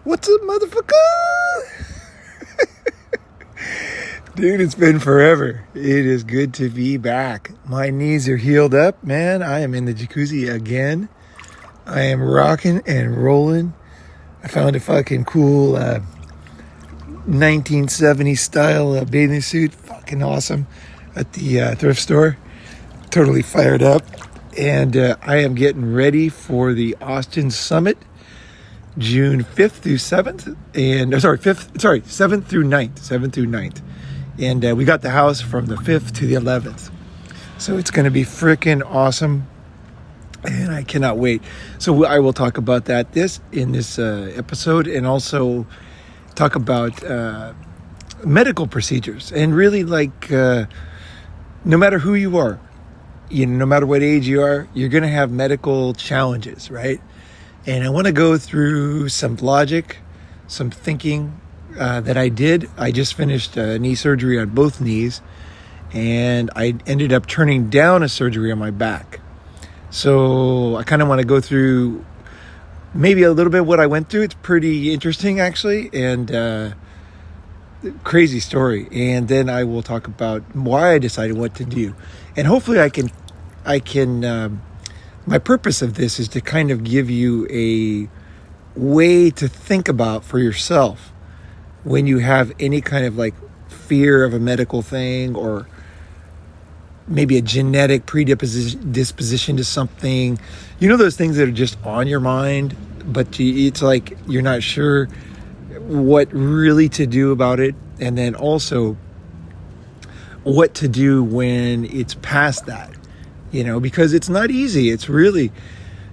What's up, motherfucker? Dude, it's been forever. It is good to be back. My knees are healed up, man. I am in the jacuzzi again. I am rocking and rolling. I found a fucking cool 1970s style bathing suit. Fucking awesome at the thrift store. Totally fired up. And I am getting ready for the Austin Summit. June 5th through 7th, and 7th through 9th. And we got the house from the 5th to the 11th. So it's going to be freaking awesome, and I cannot wait. So I will talk about that in this episode, and also talk about medical procedures. And really, like, no matter who you are, no matter what age you are, you're going to have medical challenges, right? And I want to go through some logic, some thinking that I did. I just finished knee surgery on both knees, and I ended up turning down a surgery on my back. So I kind of want to go through maybe a little bit what I went through. It's pretty interesting, actually, and crazy story. And then I will talk about why I decided what to do. And hopefully I can my purpose of this is to kind of give you a way to think about for yourself when you have any kind of like fear of a medical thing, or maybe a genetic predisposition to something. Those things that are just on your mind, but it's like you're not sure what really to do about it. And then also what to do when it's past that. Because it's not easy. It's really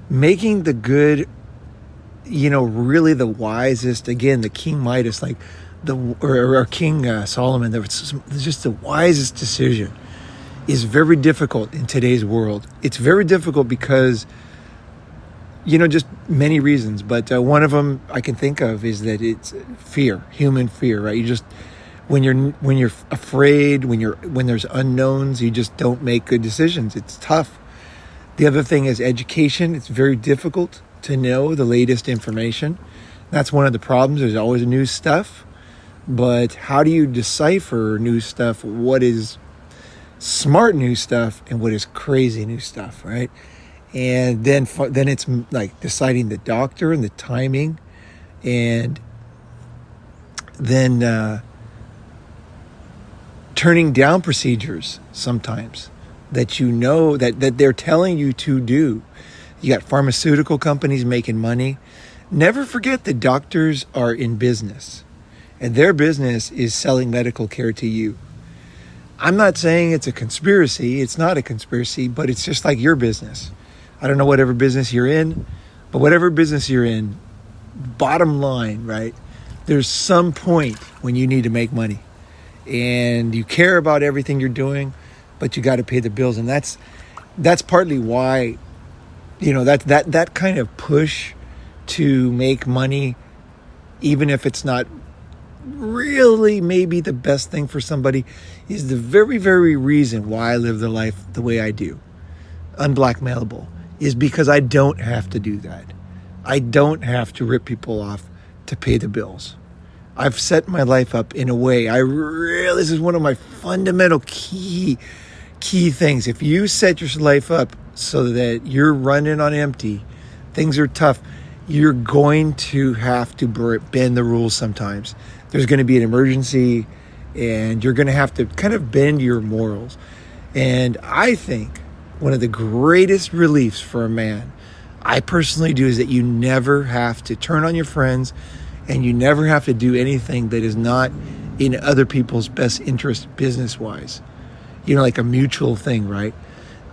making the good, really the wisest. Again, the King Midas, like or King Solomon, it's just the wisest decision is very difficult in today's world. It's very difficult because, just many reasons. But one of them I can think of is that it's fear, human fear, right? You just, when you're afraid, when there's unknowns, you just don't make good decisions. It's tough. The other thing is education. It's very difficult to know the latest information. That's one of the problems. There's always new stuff, but how do you decipher new stuff? What is smart new stuff and what is crazy new stuff, right? And then it's like deciding the doctor and the timing, and then turning down procedures sometimes that that they're telling you to do. You got pharmaceutical companies making money. Never forget that doctors are in business, and their business is selling medical care to you. I'm not saying it's a conspiracy. It's not a conspiracy, but it's just like your business. I don't know whatever business you're in, but whatever business you're in, bottom line, right? There's some point when you need to make money. And you care about everything you're doing, but you got to pay the bills. And that's partly why, that kind of push to make money, even if it's not really maybe the best thing for somebody, is the very, very reason why I live the life the way I do. Unblackmailable is because I don't have to do that. I don't have to rip people off to pay the bills. I've set my life up in a way. This is one of my fundamental key things. If you set your life up so that you're running on empty, things are tough, you're going to have to bend the rules sometimes. There's going to be an emergency, and you're going to have to kind of bend your morals. And I think one of the greatest reliefs for a man, I personally do, is that you never have to turn on your friends, and you never have to do anything that is not in other people's best interest business-wise. Like a mutual thing, right?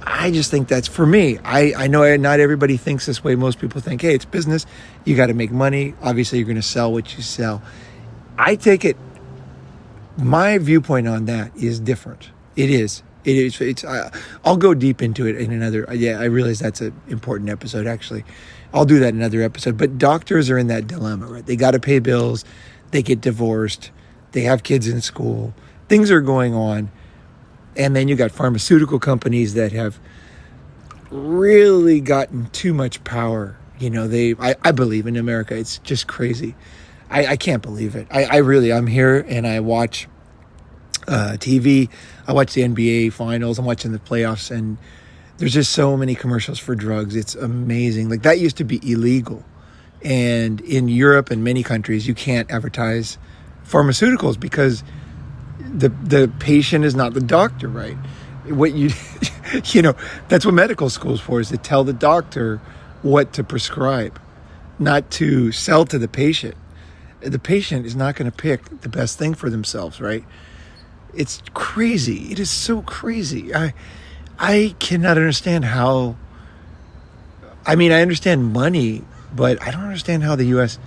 I just think that's, for me, I know not everybody thinks this way. Most people think, hey, it's business. You got to make money. Obviously, you're going to sell what you sell. I take it, my viewpoint on that is different. It is. I'll go deep into it in another, I realize that's an important episode, actually. I'll do that in another episode. But doctors are in that dilemma, right? They got to pay bills. They get divorced. They have kids in school. Things are going on. And then you got pharmaceutical companies that have really gotten too much power. I believe in America, it's just crazy. I can't believe it. I really, I'm here and I watch TV. I watch the NBA finals. I'm watching the playoffs, and there's just so many commercials for drugs. It's amazing. Like, that used to be illegal. And in Europe and many countries, you can't advertise pharmaceuticals because the patient is not the doctor, right? What you, that's what medical school's for, is to tell the doctor what to prescribe, not to sell to the patient. The patient is not going to pick the best thing for themselves, right? It's crazy. It is so crazy. I cannot understand how. I mean, I understand money, but I don't understand how the U.S.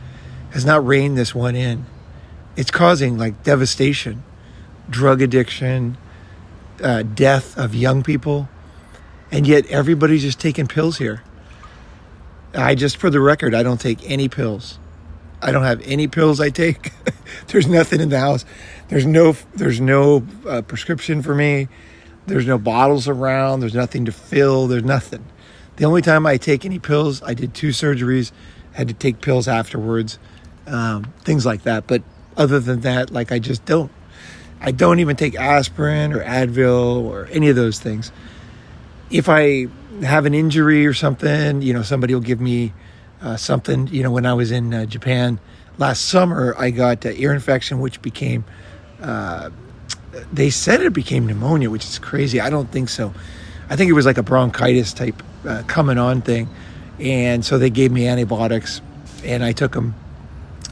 has not reined this one in. It's causing like devastation, drug addiction, death of young people, and yet everybody's just taking pills here. For the record, I don't take any pills. I don't have any pills I take. There's nothing in the house. There's no prescription for me. There's no bottles around. There's nothing to fill. There's nothing. The only time I take any pills, I did 2 surgeries, had to take pills afterwards, things like that. But other than that, like, I just don't. I don't even take aspirin or Advil or any of those things. If I have an injury or something, somebody will give me something. When I was in Japan last summer, I got ear infection, which became, they said it became pneumonia, which is crazy. I don't think so. I think it was like a bronchitis type coming on thing. And so they gave me antibiotics and I took them.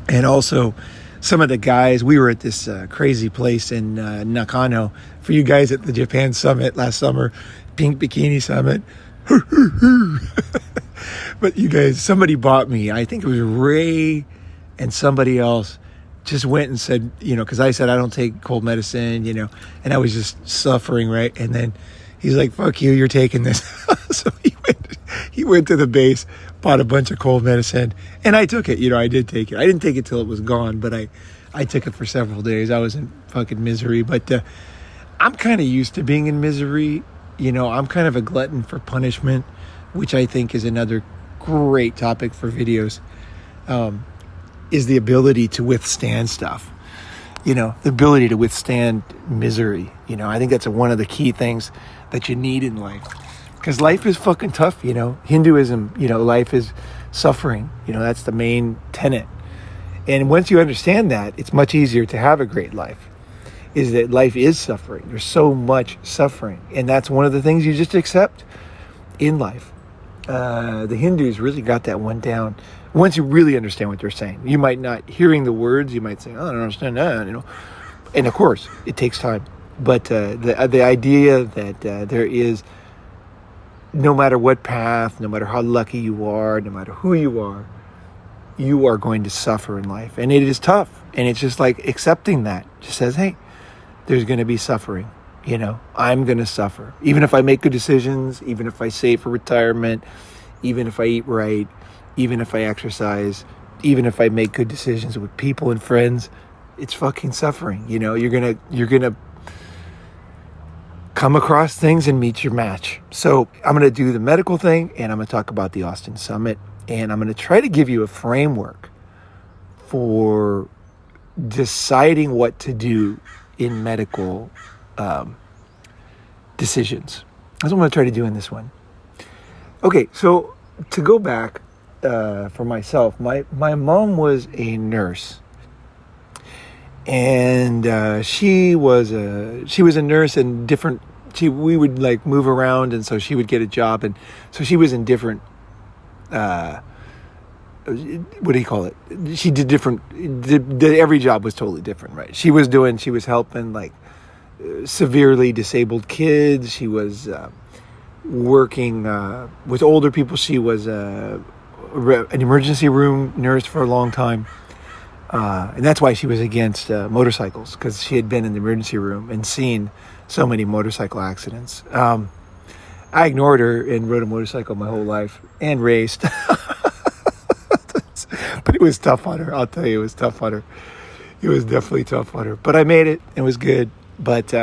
And also some of the guys, we were at this crazy place in Nakano for you guys at the Japan Summit last summer, Pink Bikini Summit. But you guys, somebody bought me, I think it was Ray and somebody else, just went and said, because I said I don't take cold medicine, and I was just suffering, right? And then he's like, fuck you, you're taking this. So he went to the base, bought a bunch of cold medicine, and I took it. I did take it. I didn't take it till it was gone, but I took it for several days. I was in fucking misery, but I'm kind of used to being in misery. I'm kind of a glutton for punishment, which I think is another great topic for videos, is the ability to withstand stuff. The ability to withstand misery. I think that's one of the key things that you need in life. Because life is fucking tough, Hinduism, life is suffering. That's the main tenet. And once you understand that, it's much easier to have a great life. Is that life is suffering. There's so much suffering. And that's one of the things you just accept in life. The Hindus really got that one down. Once you really understand what they're saying. You might not, hearing the words, you might say, oh, I don't understand that, And of course, it takes time. But the idea that there is, no matter what path, no matter how lucky you are, no matter who you are going to suffer in life. And it is tough. And it's just like accepting that. Just says, hey, there's going to be suffering. I'm going to suffer. Even if I make good decisions, even if I save for retirement, even if I eat right, even if I exercise, even if I make good decisions with people and friends, it's fucking suffering. You're going to come across things and meet your match. So I'm going to do the medical thing, and I'm going to talk about the Austin Summit, and I'm going to try to give you a framework for deciding what to do in medical decisions. That's what I'm going to try to do in this one. Okay, so to go back for myself, my mom was a nurse. And she was a nurse in different. We would like move around, and so she would get a job, and so she was in different. What do you call it? She did different. Every job was totally different, right? She was helping like severely disabled kids. She was working with older people. She was an emergency room nurse for a long time. And that's why she was against motorcycles, because she had been in the emergency room and seen so many motorcycle accidents. I ignored her and rode a motorcycle my whole life and raced. But it was tough on her. I'll tell you, it was tough on her. It was definitely tough on her. But I made it. It was good. But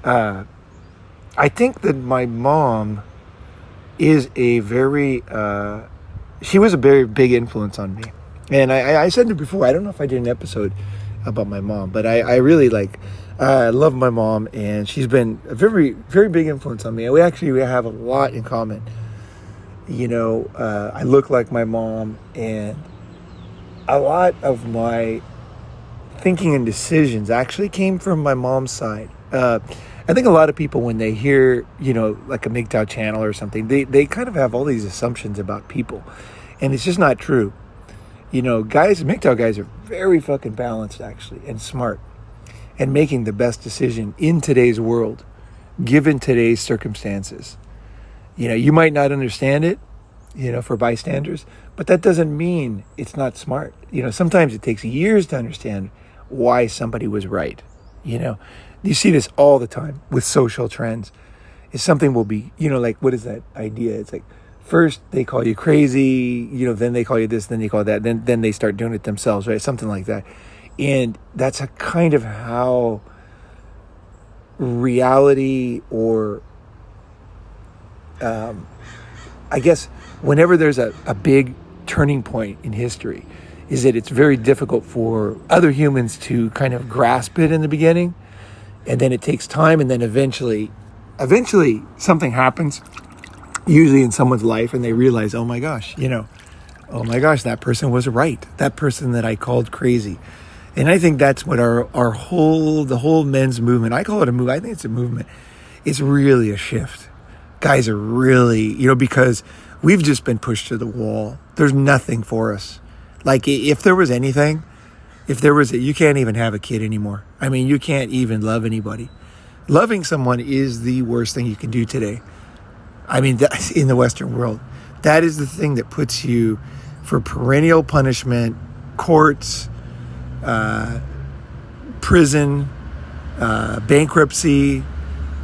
I think that my mom is she was a very big influence on me. And I said it before, I don't know if I did an episode about my mom, but I really love my mom, and she's been a very, very big influence on me. And we have a lot in common. I look like my mom, and a lot of my thinking and decisions actually came from my mom's side. I think a lot of people, when they hear, like a MGTOW channel or something, they kind of have all these assumptions about people, and it's just not true. MGTOW guys are very fucking balanced, actually, and smart, and making the best decision in today's world, given today's circumstances. You might not understand it, for bystanders, but that doesn't mean it's not smart. Sometimes it takes years to understand why somebody was right. You see this all the time with social trends. If something will be, like, what is that idea? It's like, first they call you crazy, then they call you this, then they call that, then they start doing it themselves, right? Something like that. And that's a kind of how reality, or I guess whenever there's a big turning point in history, is that it's very difficult for other humans to kind of grasp it in the beginning. And then it takes time, and then eventually something happens, usually in someone's life, and they realize, oh my gosh, that person was right. That person that I called crazy. And I think that's what the whole men's movement, I call it a movement. I think it's a movement. It's really a shift. Guys are really, because we've just been pushed to the wall. There's nothing for us. Like, if there was anything, you can't even have a kid anymore. I mean, you can't even love anybody. Loving someone is the worst thing you can do today. I mean, that's in the Western world. That is the thing that puts you for perennial punishment, courts, prison, bankruptcy,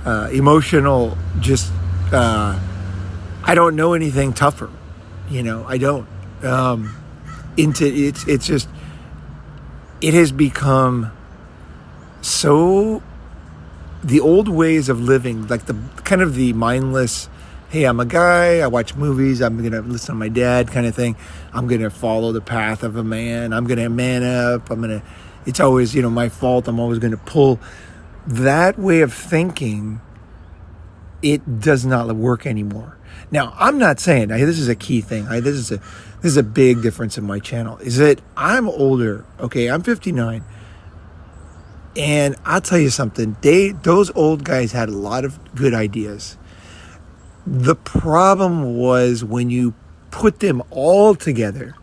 emotional, just, I don't know anything tougher. I don't. It's just, it has become so, the old ways of living, like the kind of the mindless, hey, I'm a guy, I watch movies, I'm going to listen to my dad kind of thing. I'm going to follow the path of a man. I'm going to man up. It's always, my fault. I'm always going to pull. That way of thinking, it does not work anymore. Now, I'm not saying, this is a key thing. This is a big difference in my channel, is that I'm older. Okay, I'm 59. And I'll tell you something, those old guys had a lot of good ideas. The problem was when you put them all together,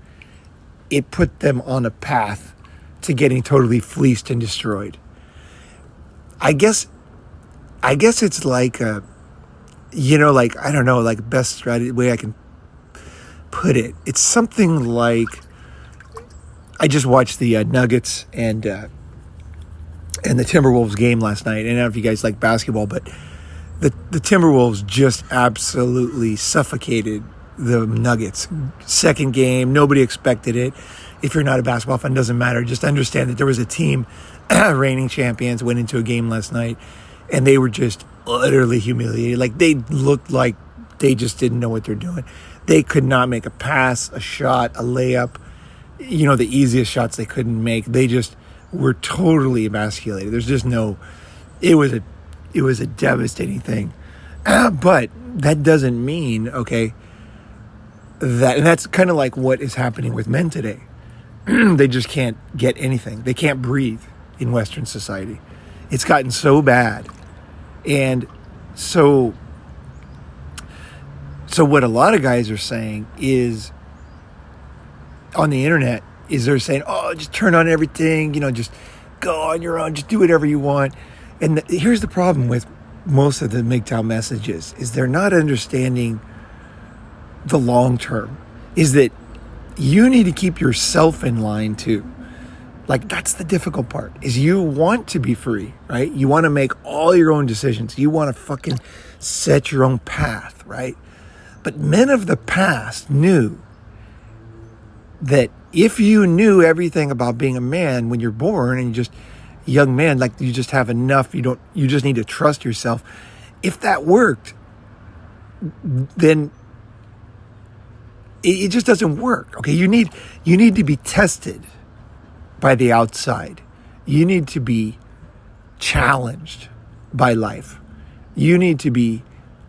it put them on a path to getting totally fleeced and destroyed. I guess it's like I don't know, like best strategy way I can put it. It's something like, I just watched the Nuggets and the Timberwolves game last night. And I don't know if you guys like basketball, but the Timberwolves just absolutely suffocated the Nuggets. Second game, nobody expected it. If you're not a basketball fan, it doesn't matter. Just understand that there was a team, reigning champions, went into a game last night, and they were just utterly humiliated. Like, they looked like they just didn't know what they're doing. They could not make a pass, a shot, a layup. The easiest shots they couldn't make. They just were totally emasculated. There's just no, it was a devastating thing. But that doesn't mean, okay, and that's kind of like what is happening with men today. They just can't get anything. They can't breathe in Western society. It's gotten so bad. And so what a lot of guys are saying is, on the internet, is they're saying, oh, just turn on everything, just go on your own, just do whatever you want. And here's the problem with most of the MGTOW messages, is they're not understanding the long term, is that you need to keep yourself in line too. Like, that's the difficult part, is you want to be free, right? You want to make all your own decisions. You want to fucking set your own path, right? But men of the past knew that if you knew everything about being a man when you're born, and you just young man, like, you just have enough, you just need to trust yourself. If that worked, then it just doesn't work. Okay, you need to be tested by the outside. You need to be challenged by life. You need to be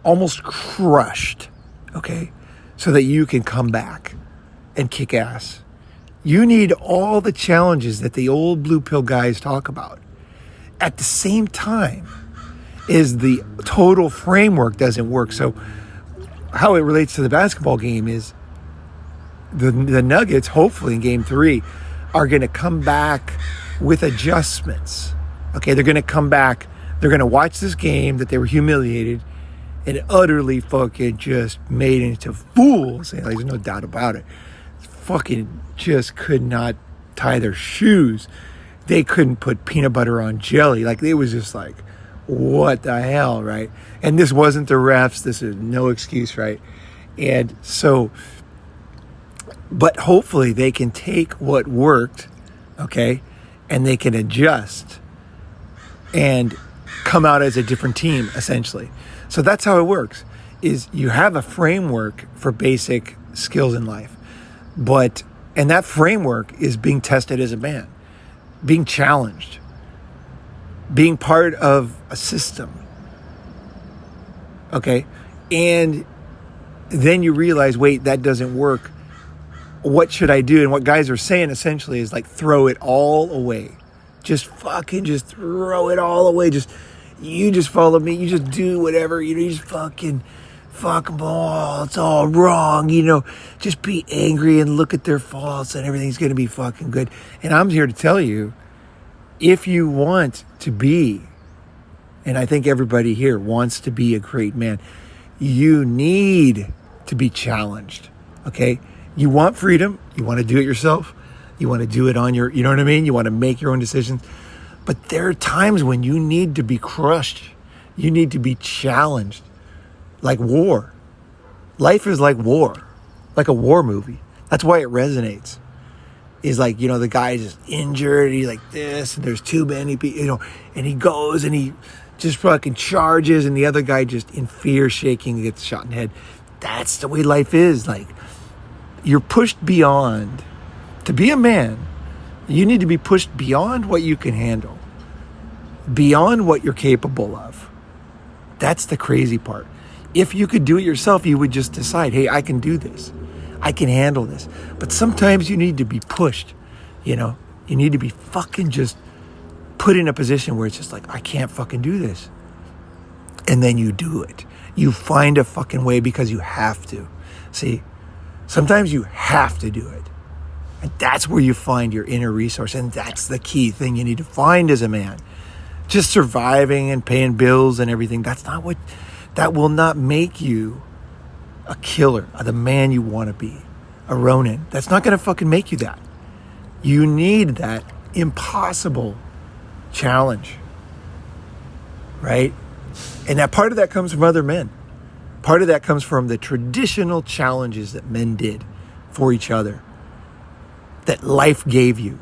almost crushed, okay, so that you can come back and kick ass. You need all the challenges that the old blue pill guys talk about. At the same time, is the total framework doesn't work. So how it relates to the basketball game is the Nuggets, hopefully in game 3, are going to come back with adjustments. Okay, they're going to come back. They're going to watch this game that they were humiliated and utterly fucking just made into fools. Like, there's no doubt about it. Fucking just could not tie their shoes. They couldn't put peanut butter on jelly. Like, it was just like, what the hell, right? And this wasn't the refs. This is no excuse, right? And so, but hopefully they can take what worked, okay, and they can adjust and come out as a different team, essentially. So that's how it works, is you have a framework for basic skills in life. And that framework is being tested as a man, being challenged, being part of a system, okay? And then you realize, wait, that doesn't work. What should I do? And what guys are saying essentially is like, throw it all away. Just throw it all away. You just follow me. You just do whatever. You just fucking fuck them all. It's all wrong. Just be angry and look at their faults and everything's going to be fucking good. And I'm here to tell you, if you want to be, and I think everybody here wants to be a great man, you need to be challenged. Okay? You want freedom. You want to do it yourself. You want to do it on your, you know what I mean? You want to make your own decisions. But there are times when you need to be crushed. You need to be challenged. Like war. Life is like war. Like a war movie. That's why it resonates. Is like, the guy's just injured. He's like this. And there's too many people, and he goes and he just fucking charges. And the other guy just in fear shaking gets shot in the head. That's the way life is. Like, you're pushed beyond. To be a man, you need to be pushed beyond what you can handle, beyond what you're capable of. That's the crazy part. If you could do it yourself, you would just decide, hey, I can do this. I can handle this. But sometimes you need to be pushed, You need to be fucking just put in a position where it's just like, I can't fucking do this. And then you do it. You find a fucking way because you have to. See, sometimes you have to do it. And that's where you find your inner resource. And that's the key thing you need to find as a man. Just surviving and paying bills and everything. That will not make you a killer, the man you want to be, a Ronin. That's not going to fucking make you that. You need that impossible challenge, right? And that part of that comes from other men. Part of that comes from the traditional challenges that men did for each other, that life gave you.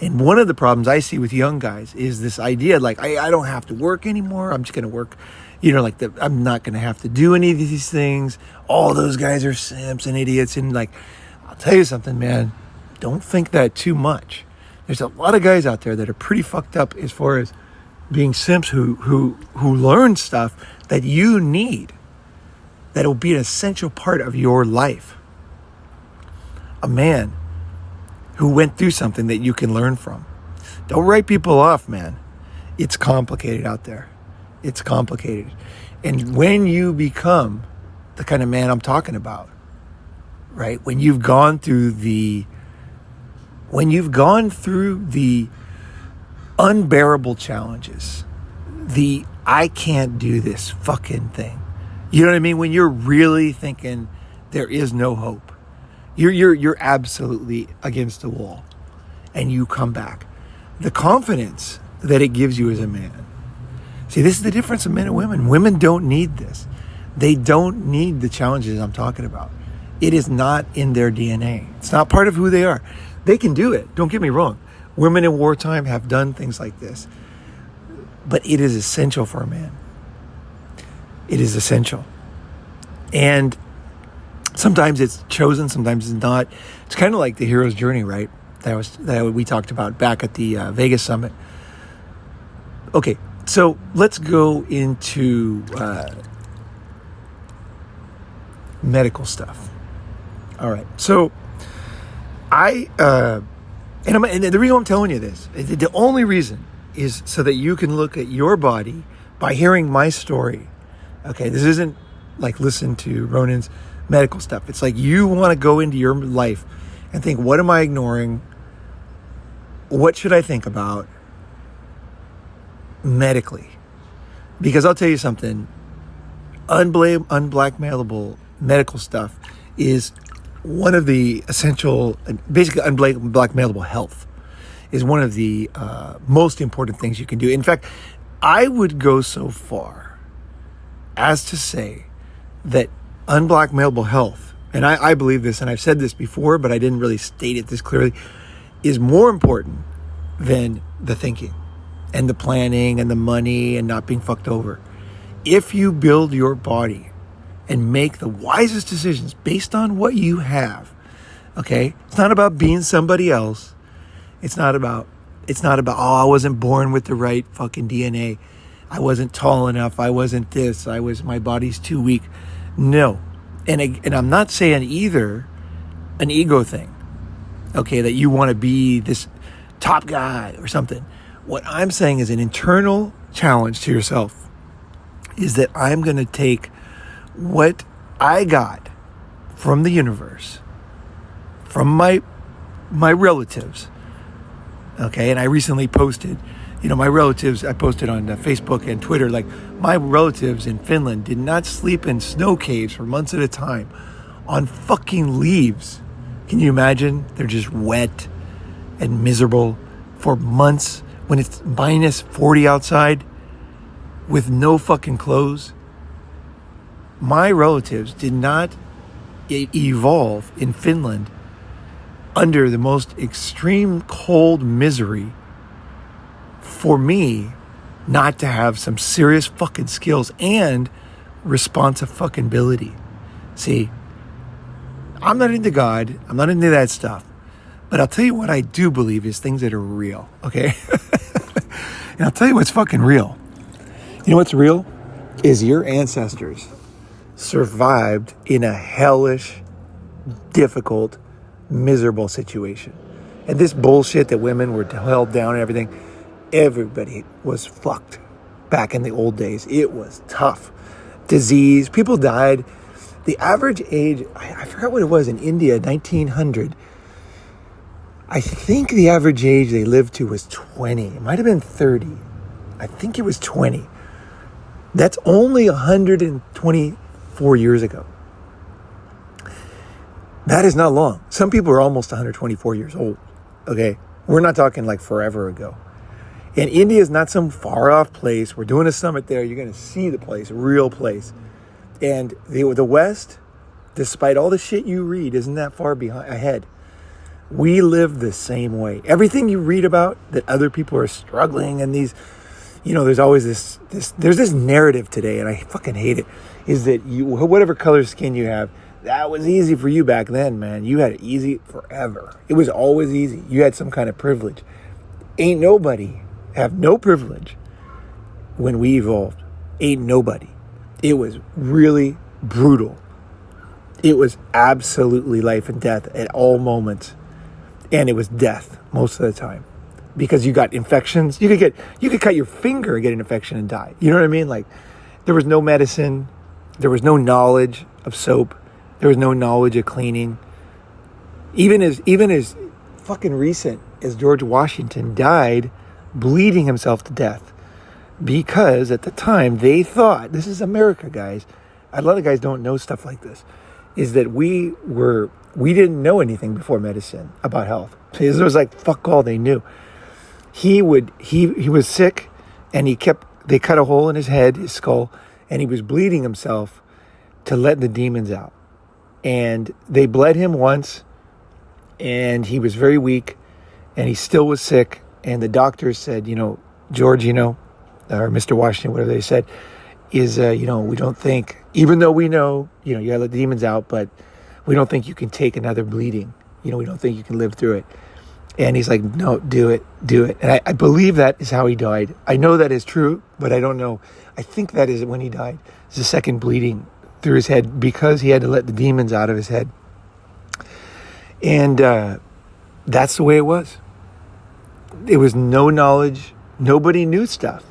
And one of the problems I see with young guys is this idea, like, I don't have to work anymore. I'm just going to work, I'm not going to have to do any of these things. All those guys are simps and idiots. And like, I'll tell you something, man, don't think that too much. There's a lot of guys out there that are pretty fucked up as far as being simps who learn stuff that you need, that will be an essential part of your life. A man who went through something that you can learn from. Don't write people off, man. It's complicated out there. It's complicated. And when you become the kind of man I'm talking about, right? When you've gone through the unbearable challenges, the I can't do this fucking thing. You know what I mean? When you're really thinking there is no hope. You're absolutely against the wall, and you come back. The confidence that it gives you as a man. See, this is the difference of men and women. Women don't need this. They don't need the challenges I'm talking about. It is not in their DNA. It's not part of who they are. They can do it. Don't get me wrong. Women in wartime have done things like this, but it is essential for a man. It is essential. And Sometimes it's chosen, sometimes it's not. It's kind of like the hero's journey, right? That we talked about back at the Vegas summit. Okay, so let's go into medical stuff. All right, so and the reason I'm telling you this, the only reason is so that you can look at your body by hearing my story. Okay, this isn't like listen to Ronin's medical stuff. It's like you want to go into your life and think, what am I ignoring? What should I think about medically? Because I'll tell you something, unblackmailable medical stuff is one of the essential, basically unblackmailable health is one of the most important things you can do. In fact, I would go so far as to say that unblackmailable health, and I believe this, and I've said this before, but I didn't really state it this clearly, is more important than the thinking and the planning and the money and not being fucked over. If you build your body and make the wisest decisions based on what you have, okay? It's not about being somebody else. It's not about, oh, I wasn't born with the right fucking DNA. I wasn't tall enough. I wasn't this. My body's too weak. No. And I'm not saying either an ego thing, okay, that you want to be this top guy or something. What I'm saying is an internal challenge to yourself is that I'm going to take what I got from the universe, from my relatives, okay? And I recently posted, my relatives, I posted on Facebook and Twitter, like my relatives in Finland did not sleep in snow caves for months at a time on fucking leaves. Can you imagine? They're just wet and miserable for months when it's minus 40 outside with no fucking clothes. My relatives did not evolve in Finland under the most extreme cold misery for me not to have some serious fucking skills and responsive fucking ability. See, I'm not into God. I'm not into that stuff. But I'll tell you what I do believe is things that are real, okay? And I'll tell you what's fucking real. You know what's real? Is your ancestors survived in a hellish, difficult, miserable situation. And this bullshit that women were held down and everything, everybody was fucked back in the old days. It was tough. Disease, people died. The average age, I forgot what it was in India, 1900. I think the average age they lived to was 20. It might have been 30. I think it was 20. That's only 124 years ago. That is not long. Some people are almost 124 years old, okay? We're not talking like forever ago. And India is not some far off place. We're doing a summit there. You're going to see the place, real place. And the West, despite all the shit you read, isn't that far ahead. We live the same way. Everything you read about that other people are struggling and these, there's always there's this narrative today, and I fucking hate it, is that you, whatever color skin you have, that was easy for you back then, man. You had it easy forever. It was always easy. You had some kind of privilege. Ain't nobody have no privilege when we evolved. Ain't nobody. It was really brutal. It was absolutely life and death at all moments. And it was death most of the time. Because you got infections. You could cut your finger and get an infection and die. You know what I mean? Like, there was no medicine. There was no knowledge of soap. There was no knowledge of cleaning. Even as fucking recent as George Washington died bleeding himself to death. Because at the time they thought, this is America, guys. A lot of guys don't know stuff like this. Is that we didn't know anything before medicine about health. So it was like fuck all they knew. He was sick, and they cut a hole in his head, his skull, and he was bleeding himself to let the demons out. And they bled him once, and he was very weak, and he still was sick. And the doctors said, George, or Mr. Washington, whatever they said, is, we don't think, even though we know, you gotta let the demons out, but We don't think you can take another bleeding. We don't think you can live through it. And he's like, no, do it. And I believe that is how he died. I know that is true, but I don't know. I think that is when he died. It's the second bleeding through his head because he had to let the demons out of his head. And that's the way it was. There was no knowledge. Nobody knew stuff.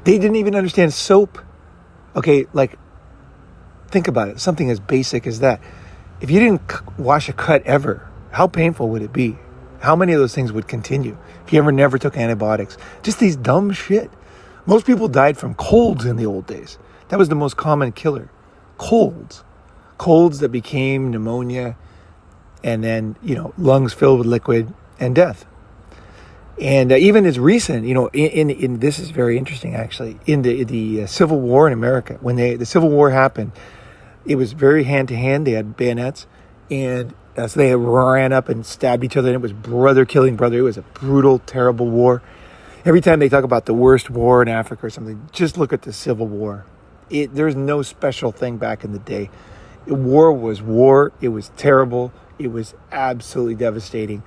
They didn't even understand soap. Okay, like, think about it. Something as basic as that. If you didn't wash a cut ever, how painful would it be? How many of those things would continue if you never took antibiotics? Just these dumb shit. Most people died from colds in the old days. That was the most common killer. Colds. Colds that became pneumonia and then, lungs filled with liquid and death. And even as recent, in this is very interesting actually, in the Civil War in America, when the Civil War happened, it was very hand-to-hand. They had bayonets, and so they ran up and stabbed each other, and it was brother killing brother. It was a brutal, terrible war. Every time they talk about the worst war in Africa or something, just look at the Civil War. There's no special thing back in the day. War was war. It was terrible. It was absolutely devastating,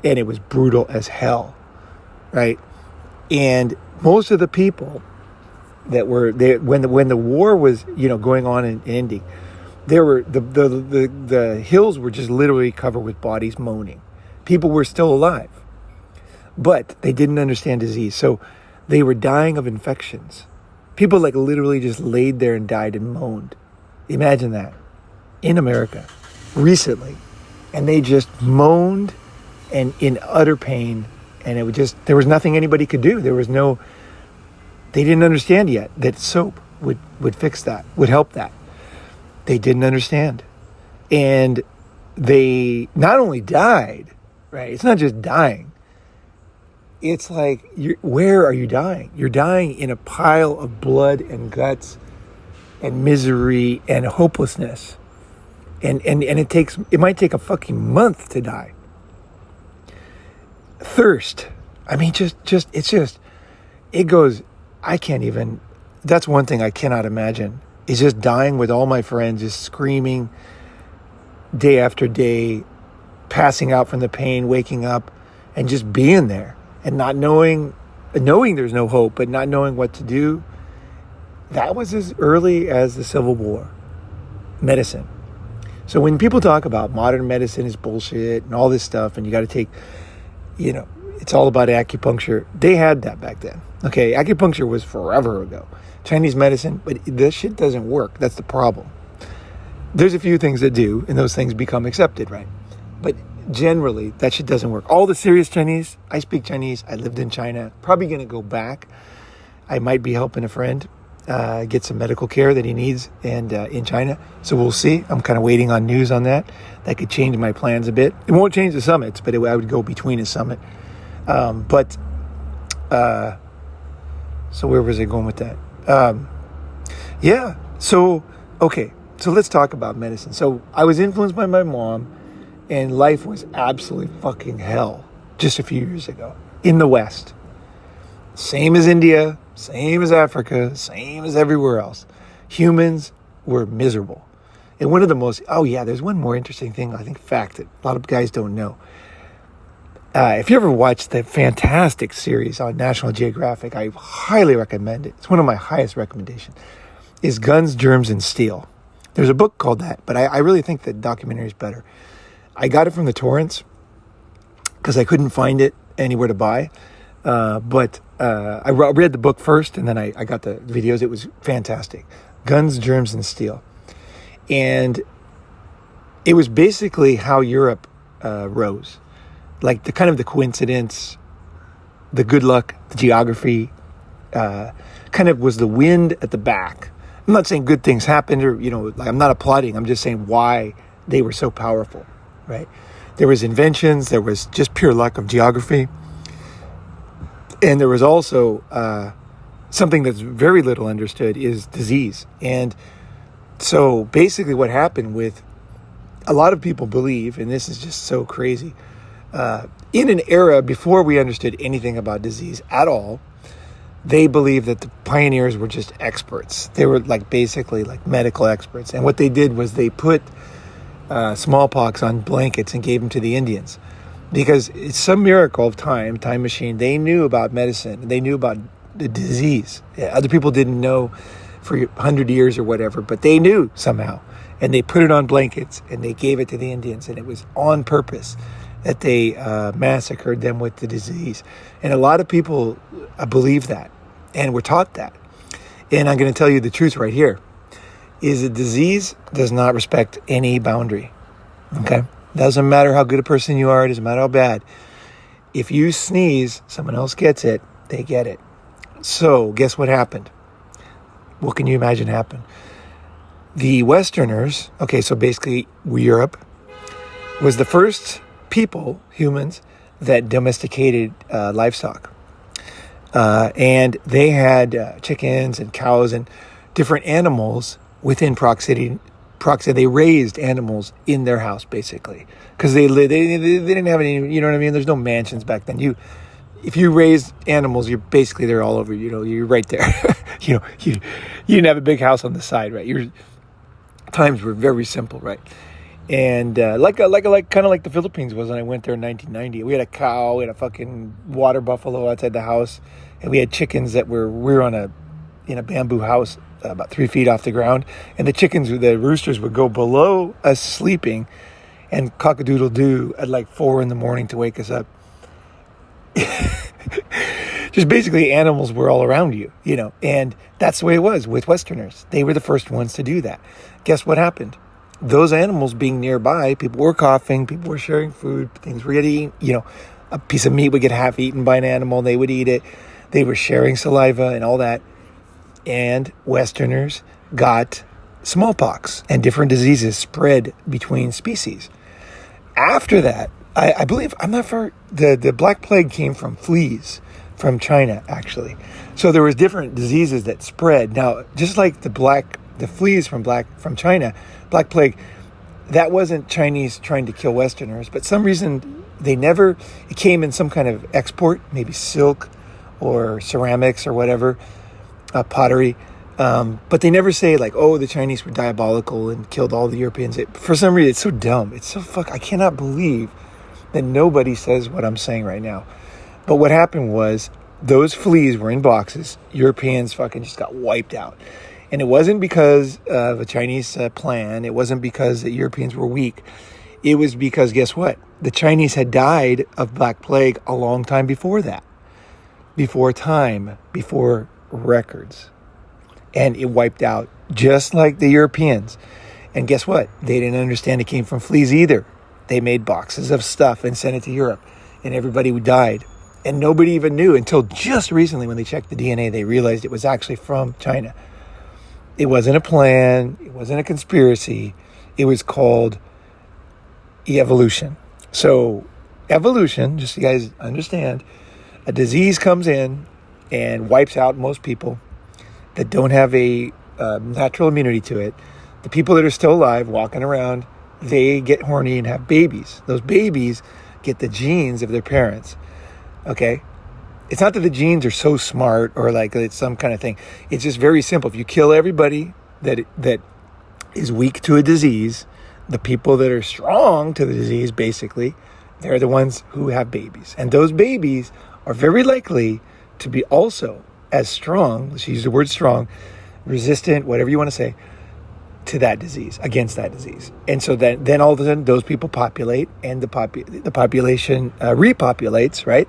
and it was brutal as hell, right? And most of the people that were there when the war was going on and ending, there were the hills were just literally covered with bodies moaning. People were still alive, but they didn't understand disease, so they were dying of infections. People like literally just laid there and died and moaned. Imagine that in America recently, and they just moaned and in utter pain, and it would there was nothing anybody could do. They didn't understand yet that soap would fix that, would help that. They didn't understand. And they not only died, right? It's not just dying. It's like, where are you dying? You're dying in a pile of blood and guts and misery and hopelessness. And it might take a fucking month to die. Thirst. I mean, it goes, I can't even, that's one thing I cannot imagine, is just dying with all my friends, just screaming day after day, passing out from the pain, waking up, and just being there and not knowing there's no hope, but not knowing what to do. That was as early as the Civil War. Medicine. So when people talk about modern medicine is bullshit and all this stuff, and you got to take, it's all about acupuncture. They had that back then. Okay, acupuncture was forever ago. Chinese medicine, but this shit doesn't work. That's the problem. There's a few things that do, and those things become accepted, right? But generally, that shit doesn't work. All the serious Chinese, I speak Chinese, I lived in China, probably going to go back. I might be helping a friend get some medical care that he needs and in China. So we'll see. I'm kind of waiting on news on that. That could change my plans a bit. It won't change the summits, but I would go between a summit. So where was I going with that? So let's talk about medicine. So I was influenced by my mom, and life was absolutely fucking hell just a few years ago in the West. Same as India, same as Africa, same as everywhere else. Humans were miserable. And one of the most, there's one more interesting thing, I think, fact that a lot of guys don't know. If you ever watched the fantastic series on National Geographic, I highly recommend it. It's one of my highest recommendations, is Guns, Germs, and Steel. There's a book called that, but I really think the documentary is better. I got it from the torrents because I couldn't find it anywhere to buy. But I read the book first, and then I got the videos. It was fantastic. Guns, Germs, and Steel. And it was basically how Europe rose. Like the kind of the coincidence, the good luck, the geography, kind of was the wind at the back. I'm not saying good things happened or, I'm not applauding. I'm just saying why they were so powerful, right? There was inventions. There was just pure luck of geography. And there was also something that's very little understood is disease. And so basically what happened with a lot of people believe, and this is just so crazy, in an era before we understood anything about disease at all, they believed that the pioneers were just experts. They were basically medical experts. And what they did was they put smallpox on blankets and gave them to the Indians. Because it's some miracle of time machine. They knew about medicine. They knew about the disease. Other people didn't know for 100 years or whatever, but they knew somehow. And they put it on blankets and they gave it to the Indians. And it was on purpose that they massacred them with the disease. And a lot of people believe that and were taught that. And I'm going to tell you the truth right here, is a disease does not respect any boundary. Okay? Doesn't matter how good a person you are. It doesn't matter how bad. If you sneeze, someone else gets it. They get it. So guess what happened? What can you imagine happened? The Westerners, okay, so basically Europe, was the first people, humans, that domesticated livestock. And they had chickens and cows and different animals within proximity. They raised animals in their house, basically, because they didn't have any. You know what I mean? There's no mansions back then. If you raised animals, they're all over. You're right there. You didn't have a big house on the side, right? Your times were very simple, right? And kind of like the Philippines was when I went there in 1990. We had a cow, we had a fucking water buffalo outside the house, and we had chickens that we were in a bamboo house about 3 feet off the ground, and the roosters would go below us sleeping and cock-a-doodle-doo at like 4 a.m. to wake us up. Just basically animals were all around you, and that's the way it was with Westerners. They were the first ones to do that. Guess what happened? Those animals being nearby, people were coughing, people were sharing food, things were getting eaten, a piece of meat would get half eaten by an animal, they would eat it. They were sharing saliva and all that. And Westerners got smallpox and different diseases spread between species. After that, I believe, I'm not sure, the Black Plague came from fleas from China, actually. So there was different diseases that spread. Now, just like the fleas from China, Black Plague, that wasn't Chinese trying to kill Westerners, but some reason it came in some kind of export, maybe silk or ceramics or whatever, pottery. But they never say like, oh, the Chinese were diabolical and killed all the Europeans. For some reason, it's so dumb. It's so I cannot believe that nobody says what I'm saying right now. But what happened was those fleas were in boxes. Europeans fucking just got wiped out. And it wasn't because of a Chinese plan. It wasn't because the Europeans were weak. It was because, guess what? The Chinese had died of Black Plague a long time before that. Before time, before records. And it wiped out just like the Europeans. And guess what? They didn't understand it came from fleas either. They made boxes of stuff and sent it to Europe. And everybody died. And nobody even knew until just recently when they checked the DNA, they realized it was actually from China. It wasn't a plan. It wasn't a conspiracy. It was called evolution. So evolution, just so you guys understand, a disease comes in and wipes out most people that don't have a natural immunity to it. The people that are still alive, walking around, they get horny and have babies. Those babies get the genes of their parents. Okay? It's not that the genes are so smart or like it's some kind of thing. It's just very simple. If you kill everybody that is weak to a disease, the people that are strong to the disease, basically, they're the ones who have babies. And those babies are very likely to be also as strong, let's use the word strong, resistant, whatever you want to say, to that disease, against that disease. And so then all of a sudden those people populate and the population repopulates, right,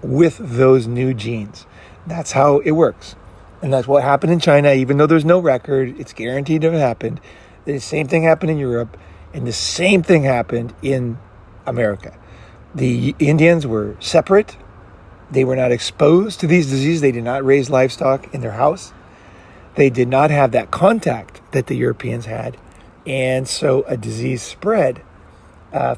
with those new genes. That's how it works. And that's what happened in China. Even though there's no record, it's guaranteed to have happened. The same thing happened in Europe, and the same thing happened in America. The Indians were separate. They were not exposed to these diseases. They did not raise livestock in their house. They did not have that contact that the Europeans had. And so a disease spread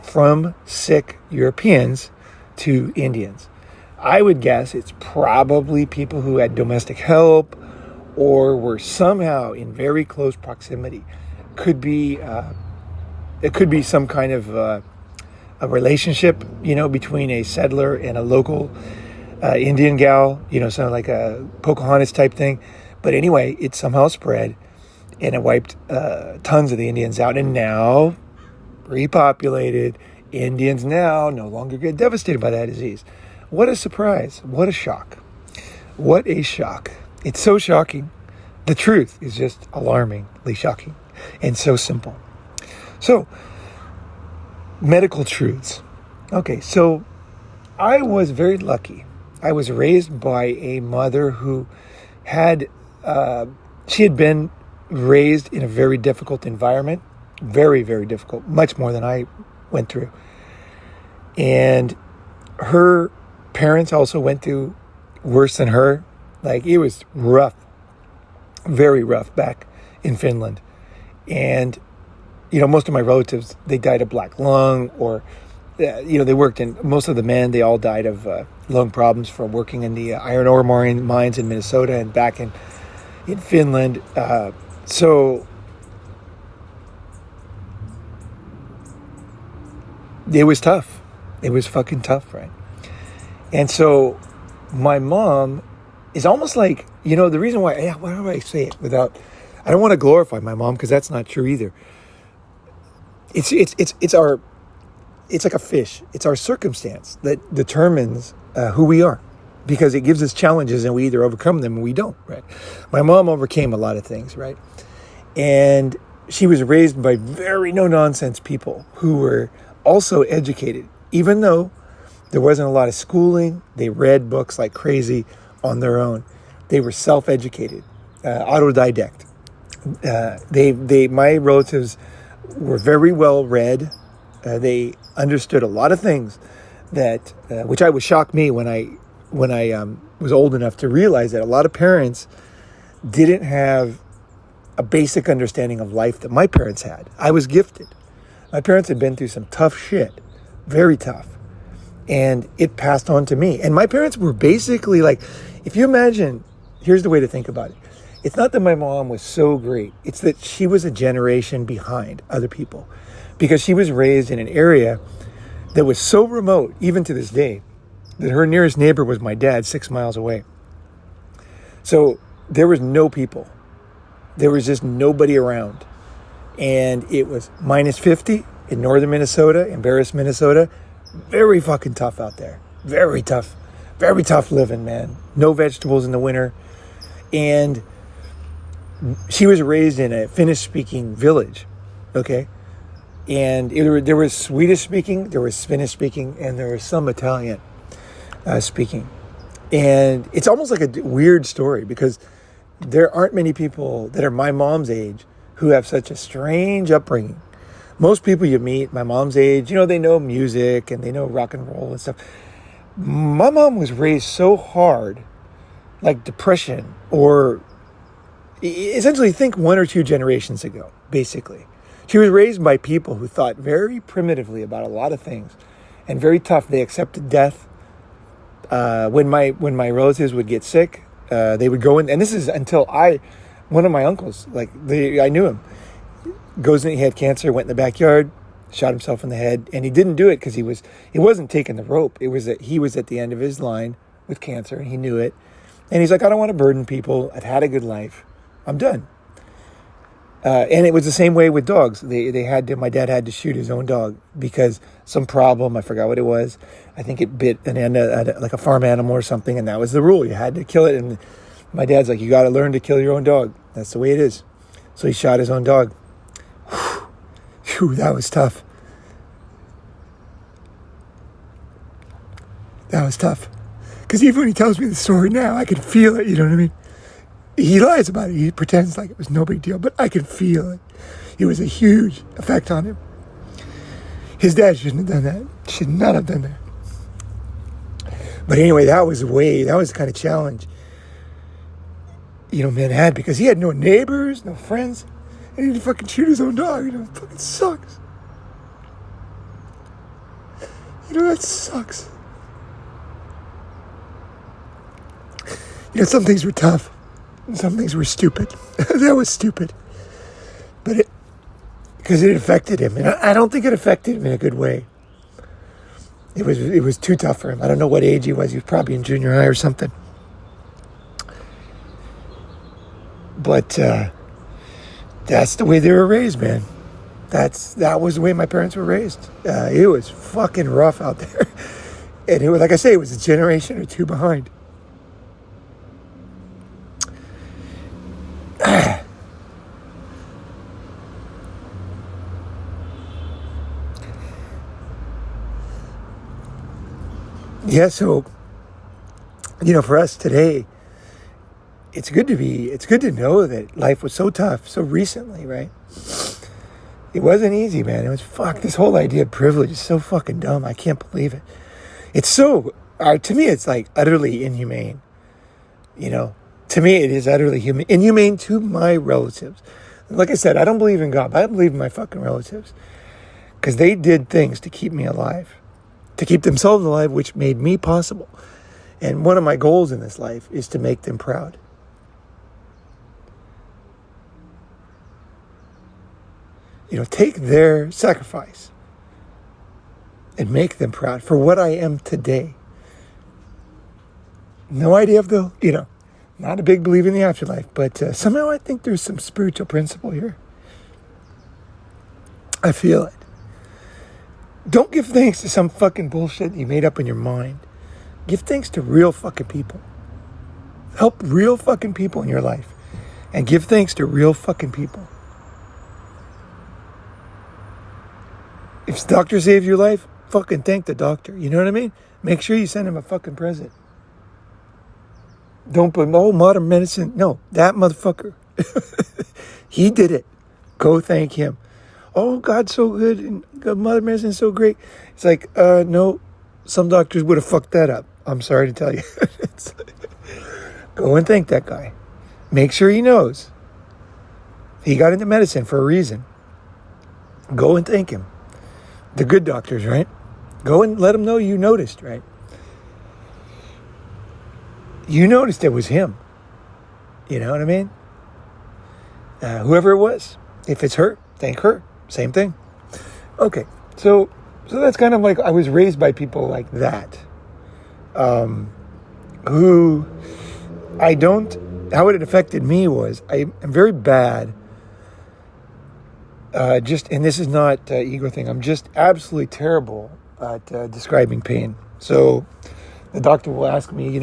from sick Europeans to Indians. I would guess it's probably people who had domestic help or were somehow in very close proximity. It could be some kind of a relationship, between a settler and a local Indian gal, something like a Pocahontas type thing. But anyway, it somehow spread and it wiped tons of the Indians out. And now repopulated. Indians now no longer get devastated by that disease. What a surprise. What a shock. What a shock. It's so shocking. The truth is just alarmingly shocking and so simple. So, medical truths. Okay, so I was very lucky. I was raised by a mother who she had been raised in a very difficult environment. Very, very difficult. Much more than I went through. And her parents also went through worse than her. Like, it was rough. Very rough back in Finland. And, most of my relatives, they died of black lung or, they worked in, most of the men, they all died of lung problems from working in the iron ore mines in Minnesota and back in Finland. So it was tough. It was fucking tough, right? And so my mom is almost like, the reason why do I say it without, I don't want to glorify my mom because that's not true either. It's like a fish. It's our circumstance that determines who we are, because it gives us challenges and we either overcome them or we don't, right? My mom overcame a lot of things, right? And she was raised by very no-nonsense people who were also educated. Even though there wasn't a lot of schooling, they read books like crazy on their own. They were self-educated, autodidact. My relatives were very well read. They understood a lot of things that, which would shock me when I was old enough to realize that a lot of parents didn't have a basic understanding of life that my parents had. I was gifted. My parents had been through some tough shit, very tough, and it passed on to me. And my parents were basically like, if you imagine, here's the way to think about it. It's not that my mom was so great. It's that she was a generation behind other people, because she was raised in an area that was so remote, even to this day, that her nearest neighbor was my dad 6 miles away. So there was no people. There was just nobody around. And it was minus 50 in northern Minnesota, in Barris, Minnesota. Very fucking tough out there. Very tough. Very tough living, man. No vegetables in the winter. And she was raised in a Finnish-speaking village, okay? And there was Swedish-speaking, there was Finnish-speaking, and there was some Italian speaking. And it's almost like a weird story, because there aren't many people that are my mom's age who have such a strange upbringing. Most people you meet, my mom's age, they know music and they know rock and roll and stuff. My mom was raised so hard, like depression, or essentially think 1 or 2 generations ago, basically. She was raised by people who thought very primitively about a lot of things and very tough. They accepted death. When my relatives would get sick, they would go in, and this is until one of my uncles, I knew him, goes in, he had cancer, went in the backyard, shot himself in the head, and he didn't do it because he wasn't taking the rope. It was that he was at the end of his line with cancer, and he knew it. And he's like, I don't want to burden people. I've had a good life. I'm done. And it was the same way with dogs. My dad had to shoot his own dog because some problem, I forgot what it was. I think it bit an end, like a farm animal or something, and that was the rule. You had to kill it. And my dad's like, you got to learn to kill your own dog. That's the way it is. So he shot his own dog. Whew, that was tough. That was tough. Because even when he tells me the story now, I can feel it, you know what I mean? He lies about it. He pretends like it was no big deal, but I can feel it. It was a huge effect on him. His dad shouldn't have done that. Should not have done that. But anyway, that was the kind of challenge, man had, because he had no neighbors, no friends, and he'd fucking shoot his own dog. It fucking sucks. That sucks. Some things were tough. Some things were stupid. That was stupid. But because it affected him. And I don't think it affected him in a good way. It was too tough for him. I don't know what age he was. He was probably in junior high or something. But that's the way they were raised, man. That was the way my parents were raised. It was fucking rough out there. And it was, like I say, it was a generation or two behind. Yeah, so, for us today, it's good to know that life was so tough so recently, right? It wasn't easy, man. It was this whole idea of privilege is so fucking dumb. I can't believe it. It's so, to me, it's like utterly inhumane. To me, it is utterly inhumane to my relatives. Like I said, I don't believe in God, but I believe in my fucking relatives. Because they did things to keep me alive. To keep themselves alive, which made me possible. And one of my goals in this life is to make them proud. Take their sacrifice and make them proud for what I am today. No idea if they'll, not a big believer in the afterlife, but somehow I think there's some spiritual principle here. I feel it. Don't give thanks to some fucking bullshit you made up in your mind. Give thanks to real fucking people. Help real fucking people in your life. And give thanks to real fucking people. If the doctor saved your life, fucking thank the doctor. You know what I mean? Make sure you send him a fucking present. Don't put, modern medicine. No, that motherfucker. He did it. Go thank him. Oh, God's so good and modern medicine is so great. It's like, no, some doctors would have fucked that up. I'm sorry to tell you. Go and thank that guy. Make sure he knows. He got into medicine for a reason. Go and thank him. The good doctors, right? Go and let him know you noticed, right? You noticed it was him. You know what I mean? Whoever it was. If it's her, thank her. Same thing. Okay, so that's kind of like I was raised by people like that. Who how it affected me was I'm very bad. And this is not ego thing. I'm just absolutely terrible at describing pain. So the doctor will ask me,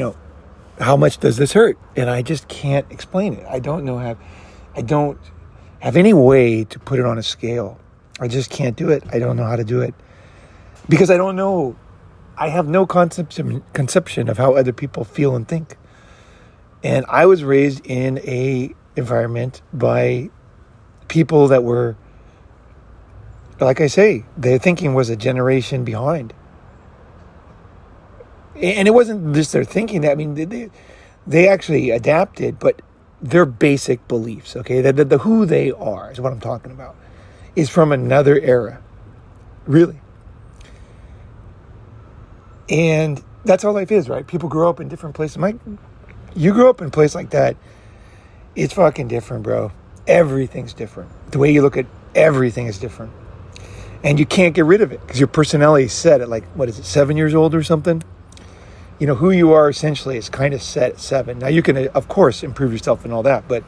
how much does this hurt? And I just can't explain it. I don't have any way to put it on a scale. I just can't do it. I don't know how to do it because I don't know. I have no conception of how other people feel and think. And I was raised in a environment by people that were, like I say, their thinking was a generation behind. And it wasn't just their thinking. I mean, they actually adapted, but their basic beliefs, okay, the who they are is what I'm talking about, is from another era, really. And that's how life is, right? People grow up in different places. You grow up in a place like that, it's fucking different, bro. Everything's different. The way you look at everything is different. And you can't get rid of it because your personality is set at 7 years old or something? Who you are essentially is kind of set at 7. Now you can, of course, improve yourself and all that, but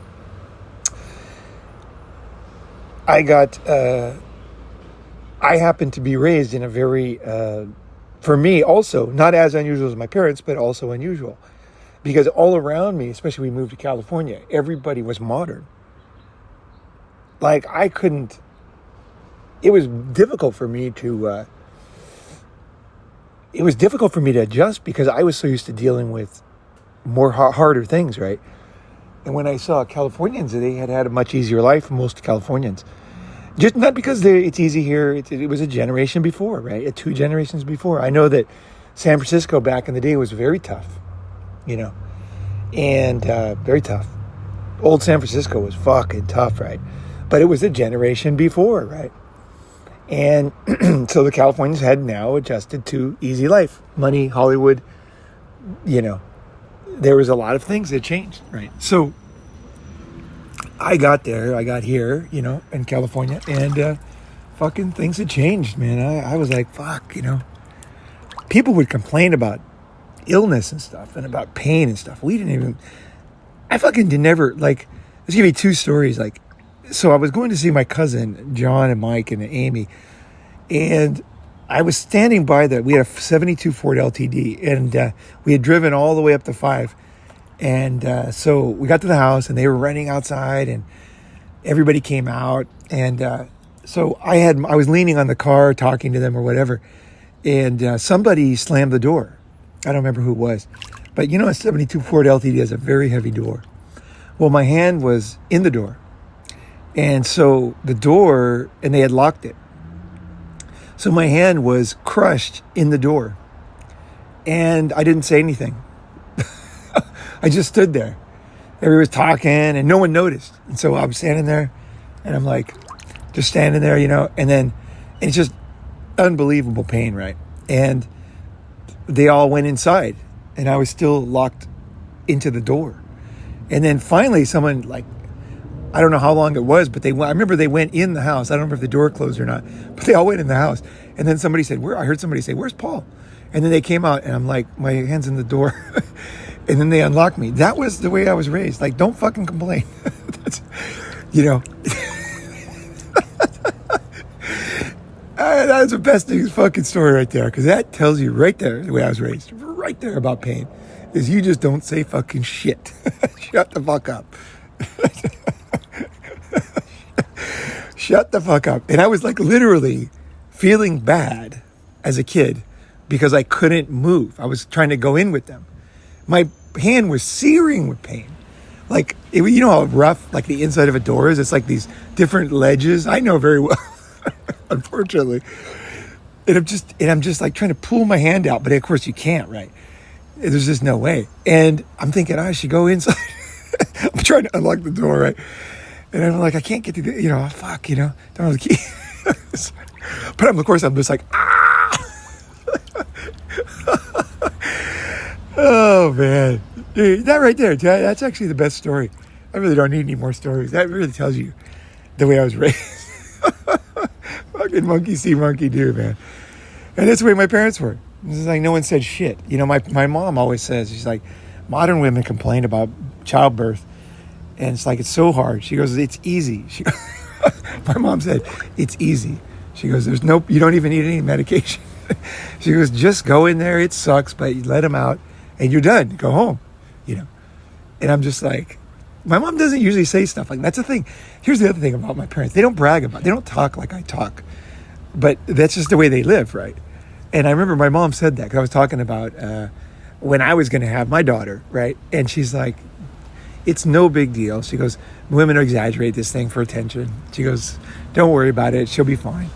I happen to be raised in a very, for me also, not as unusual as my parents, but also unusual. Because all around me, especially when we moved to California, everybody was modern. It was difficult for me to adjust because I was so used to dealing with more harder things, right? And when I saw Californians, they had a much easier life than most Californians. Just not because it's easy here. It was a generation before, right? 2 generations before. I know that San Francisco back in the day was very tough, and very tough. Old San Francisco was fucking tough, right? But it was a generation before, right? And so the Californians had now adjusted to easy life, money, Hollywood, there was a lot of things that changed, right? So I got here, in California, and fucking things had changed, man. I was like, fuck, people would complain about illness and stuff and about pain and stuff. I fucking did never, let's give you 2 stories, So I was going to see my cousin, John and Mike and Amy, and I was standing by we had a 72 Ford LTD, and we had driven all the way up to 5. And so we got to the house, and they were running outside, and everybody came out. And so I was leaning on the car talking to them or whatever, and somebody slammed the door. I don't remember who it was. But you know, a 72 Ford LTD has a very heavy door. Well, my hand was in the door. And so the door, and they had locked it. So my hand was crushed in the door. And I didn't say anything. I just stood there. Everybody was talking and no one noticed. And so I'm standing there and I'm like, just standing there, you know, and it's just unbelievable pain, right? And they all went inside and I was still locked into the door. And then finally someone, like, I don't know how long it was, but I remember they went in the house. I don't remember if the door closed or not, but they all went in the house. And then somebody said, I heard somebody say, "Where's Paul?" And then they came out and I'm like, my hand's in the door. And then they unlocked me. That was the way I was raised. Like, don't fucking complain. That's, you know. That's the best fucking story right there. Because that tells you right there the way I was raised. Right there about pain. Is you just don't say fucking shit. Shut the fuck up. Shut the fuck up. And I was like literally feeling bad as a kid because I couldn't move. I was trying to go in with them. My hand was searing with pain. Like, you know how rough, like the inside of a door is? It's like these different ledges. I know very well, unfortunately. And I'm just like trying to pull my hand out, but of course you can't, right? There's just no way. And I'm thinking, I should go inside. I'm trying to unlock the door, right? And I'm like, I can't get to the, fuck, don't have the key. But of course, I'm just like, oh, man. Dude, that right there, that's actually the best story. I really don't need any more stories. That really tells you the way I was raised. Fucking monkey see, monkey do, man. And that's the way my parents were. It's like no one said shit. My mom always says, she's like, modern women complain about childbirth. And it's like, it's so hard. She goes, it's easy. My mom said, it's easy. She goes, you don't even need any medication. She goes, just go in there. It sucks, but you let them out and you're done. Go home, And I'm just like, my mom doesn't usually say stuff like that. That's the thing. Here's the other thing about my parents. They don't brag about it. They don't talk like I talk. But that's just the way they live, right? And I remember my mom said that because I was talking about when I was going to have my daughter, right? And she's like, it's no big deal. She goes, women exaggerate this thing for attention. She goes, don't worry about it. She'll be fine.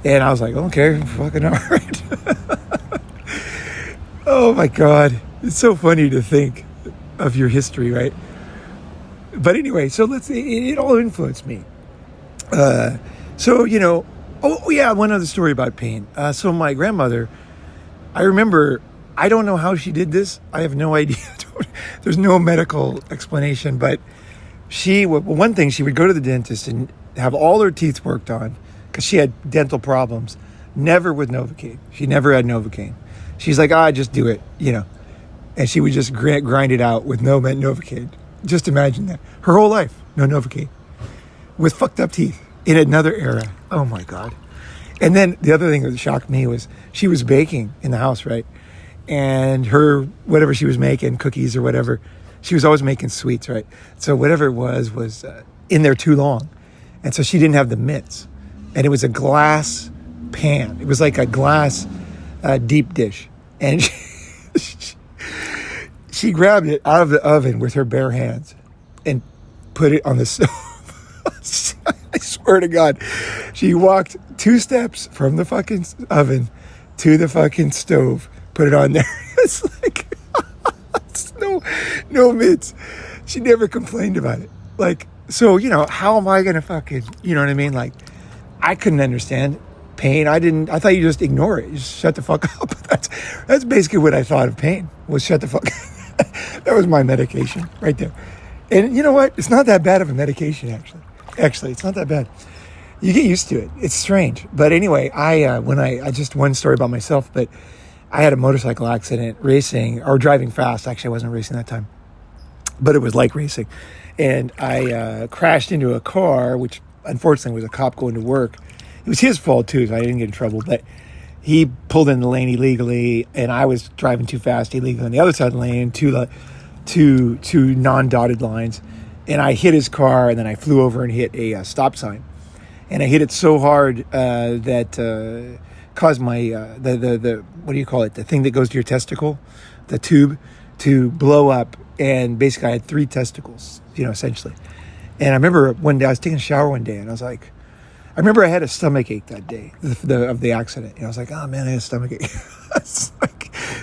And I was like, okay, fucking all right. Oh my God. It's so funny to think of your history, right? But anyway, so it all influenced me. One other story about pain. So my grandmother, I remember, I don't know how she did this. I have no idea. There's no medical explanation, but one thing, she would go to the dentist and have all her teeth worked on because she had dental problems, never with Novocaine. She never had Novocaine. She's like, just do it, and she would just grind it out with no Novocaine. Just imagine that. Her whole life, no Novocaine, with fucked up teeth in another era. Oh my God. And then the other thing that shocked me was she was baking in the house, right? And her, whatever she was making, cookies or whatever, she was always making sweets, right? So whatever it was in there too long. And so she didn't have the mitts. And it was a glass pan. It was like a glass deep dish. And she grabbed it out of the oven with her bare hands and put it on the stove. I swear to God, she walked 2 steps from the fucking oven to the fucking stove, put it on there. It's like, it's no mitts. She never complained about it. Like, so, how am I going to fucking, you know what I mean? Like, I couldn't understand pain. I thought you just ignore it. You just shut the fuck up. That's basically what I thought of pain, was shut the fuck up. That was my medication right there. And you know what? It's not that bad of a medication, actually. Actually, it's not that bad. You get used to it. It's strange. But anyway, I just one story about myself, but I had a motorcycle accident driving fast. Actually, I wasn't racing that time. but it was like racing. And I crashed into a car, which unfortunately was a cop going to work. It was his fault too, so I didn't get in trouble, but he pulled in the lane illegally, and I was driving too fast illegally on the other side of the lane, two non-dotted lines, and I hit his car, and then I flew over and hit a stop sign, and I hit it so hard that caused my the what do you call it? The thing that goes to your testicle, the tube, to blow up, and basically I had 3 testicles, essentially. And I remember one day I was taking a shower one day, and I remember I had a stomach ache that day of the accident. And I was like, oh man, I had a stomach ache.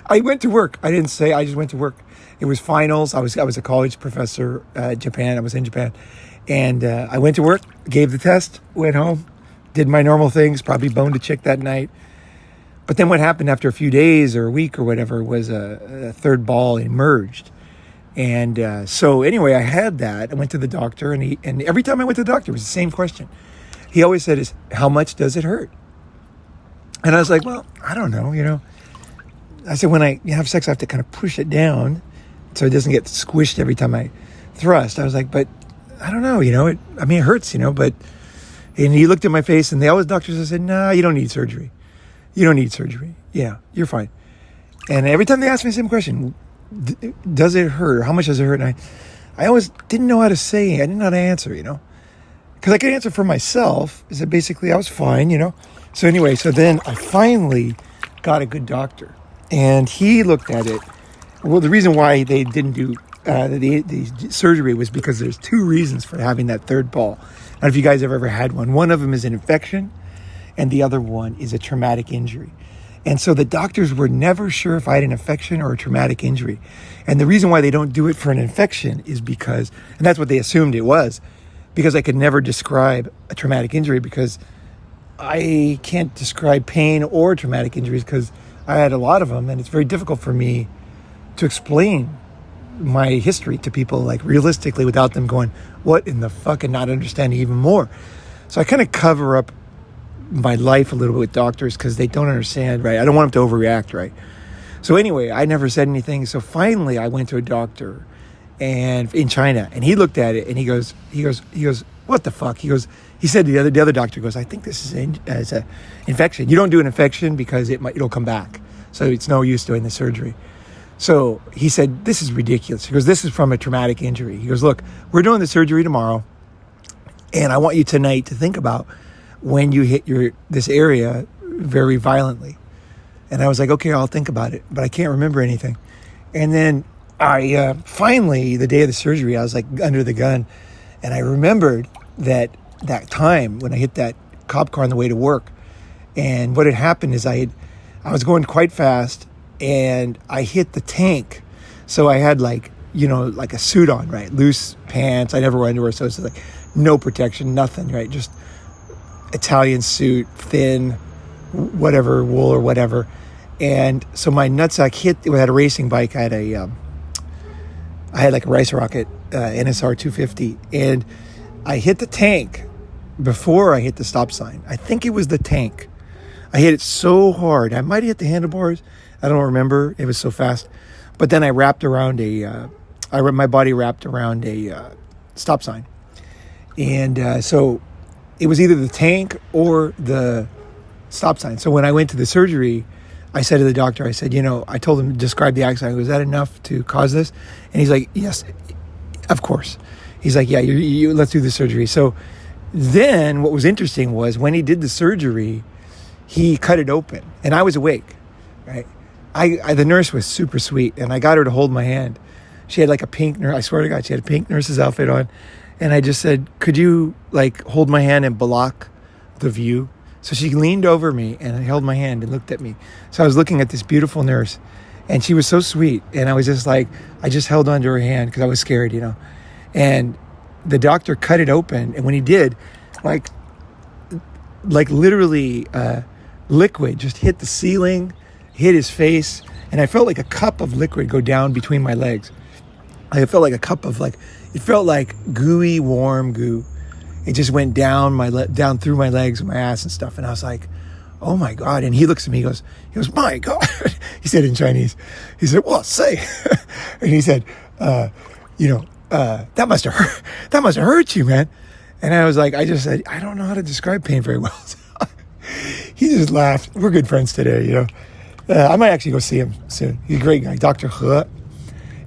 I went to work. I didn't say, I just went to work. It was finals. I was a college professor at Japan. I was in Japan. And I went to work, gave the test, went home, did my normal things, probably boned a chick that night. But then what happened after a few days or a week or whatever was a third ball emerged. And so anyway, I had that. I went to the doctor, and every time I went to the doctor, it was the same question. He always said, how much does it hurt? And I was like, well, I don't know, I said, when I have sex, I have to kind of push it down so it doesn't get squished every time I thrust. I was like, but I don't know, it hurts, but, and he looked at my face, and all the doctors said, no, you don't need surgery. You don't need surgery. Yeah, you're fine. And every time they asked me the same question, does it hurt? How much does it hurt? And I always didn't know how to say, I didn't know how to answer, because I could answer for myself, is that basically I was fine, So anyway, so then I finally got a good doctor, and he looked at it. Well, the reason why they didn't do the surgery was because there's 2 reasons for having that third ball. I don't know if you guys have ever had one. One of them is an infection, and the other one is a traumatic injury. And so the doctors were never sure if I had an infection or a traumatic injury. And the reason why they don't do it for an infection is because, and that's what they assumed it was, because I could never describe a traumatic injury, because I can't describe pain or traumatic injuries because I had a lot of them, and it's very difficult for me to explain my history to people, like realistically, without them going, what in the fuck, and not understanding even more. So I kind of cover up my life a little bit with doctors because they don't understand, right? I don't want them to overreact, right? So anyway, I never said anything. So finally I went to a doctor and in China, and he looked at it and he goes, what the fuck? He said the other doctor goes, I think this is an infection. You don't do an infection because it'll come back. So it's no use doing the surgery. So he said, this is ridiculous. He goes, this is from a traumatic injury. He goes, look, we're doing the surgery tomorrow, and I want you tonight to think about when you hit this area very violently. And I was like, okay, I'll think about it, but I can't remember anything. And then I finally, the day of the surgery, I was like under the gun, and I remembered that time when I hit that cop car on the way to work. And what had happened is I was going quite fast, and I hit the tank. So I had like a suit on, right? Loose pants. I never wore underwear, so it's like no protection, nothing, right? Just Italian suit, thin, whatever, wool or whatever. And so my nutsack hit. We had a racing bike. I had like a Rice Rocket NSR 250, and I hit the tank before I hit the stop sign. I think it was the tank. I hit it so hard. I might have hit the handlebars. I don't remember. It was so fast. But then I wrapped around my body wrapped around a stop sign. And so it was either the tank or the stop sign. So when I went to the surgery, I said to the doctor, I said, I told him to describe the accident. I go, is that enough to cause this? And he's like, yes, of course. He's like, yeah, let's do the surgery. So then what was interesting was when he did the surgery, he cut it open, and I was awake, right? The nurse was super sweet, and I got her to hold my hand. She had like a pink nurse. I swear to God, she had a pink nurse's outfit on. And I just said, could you like hold my hand and block the view? So she leaned over me and held my hand and looked at me. So I was looking at this beautiful nurse, and she was so sweet. And I was just like, I just held onto her hand because I was scared, And the doctor cut it open. And when he did, like literally liquid just hit the ceiling, hit his face. And I felt like a cup of liquid go down between my legs. I felt like a cup of it felt like gooey, warm goo. It just went down down through my legs and my ass and stuff. And I was like, oh my God. And he looks at me, he goes, my God. He said in Chinese, he said, well, say. And he said, that must have hurt. That must have hurt you, man. And I was like, I just said, I don't know how to describe pain very well. He just laughed. We're good friends today, I might actually go see him soon. He's a great guy, Dr. He.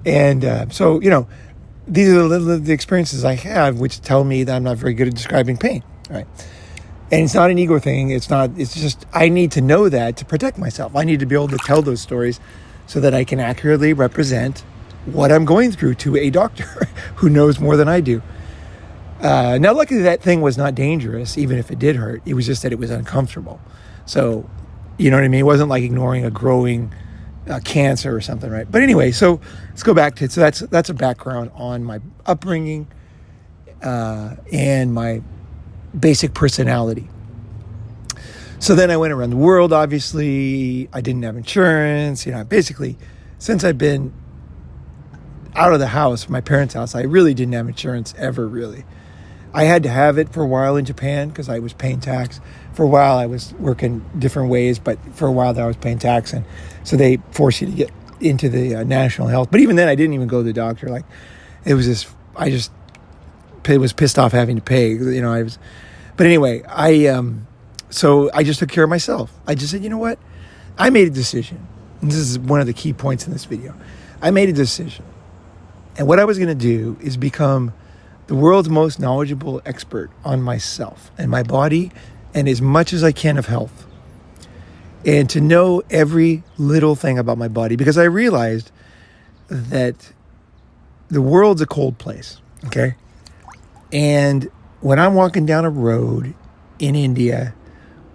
And so, these are the experiences I have, which tell me that I'm not very good at describing pain, right? And it's not an ego thing. It's just, I need to know that to protect myself. I need to be able to tell those stories so that I can accurately represent what I'm going through to a doctor who knows more than I do. Now, luckily, that thing was not dangerous, even if it did hurt. It was just that it was uncomfortable. So, you know what I mean? It wasn't like ignoring a growing cancer or something, right? But anyway, so let's go back to it. So that's a background on my upbringing and my basic personality. So then I went around the world, obviously. I didn't have insurance. Basically, since I've been out of the house, my parents' house, I really didn't have insurance ever, really. I had to have it for a while in Japan because I was paying tax. For a while, I was working different ways, but for a while there, I was paying tax. And so they force you to get into the national health. But even then, I didn't even go to the doctor. Like, it was just, I just was pissed off having to pay. But anyway, so I just took care of myself. I just said, you know what? I made a decision. And this is one of the key points in this video. I made a decision. And what I was going to do is become the world's most knowledgeable expert on myself and my body and as much as I can of health. And to know every little thing about my body, because I realized that the world's a cold place, okay? And when I'm walking down a road in India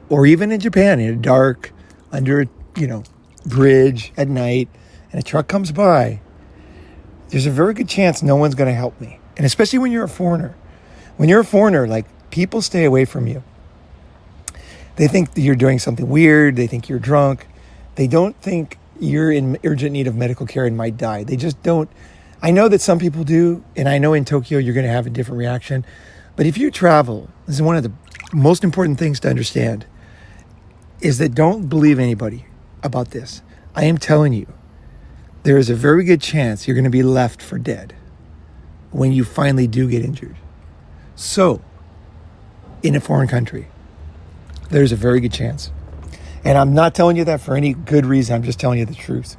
or even in Japan in a dark, under a bridge at night, and a truck comes by, there's a very good chance no one's going to help me. And especially when you're a foreigner. When you're a foreigner, like, people stay away from you. They think that you're doing something weird. They think you're drunk. They don't think you're in urgent need of medical care and might die. They just don't. I know that some people do, and I know in Tokyo you're going to have a different reaction. But if you travel, this is one of the most important things to understand, is that don't believe anybody about this. I am telling you, there is a very good chance you're going to be left for dead when you finally do get injured. So, in a foreign country, there's a very good chance. And I'm not telling you that for any good reason. I'm just telling you the truth.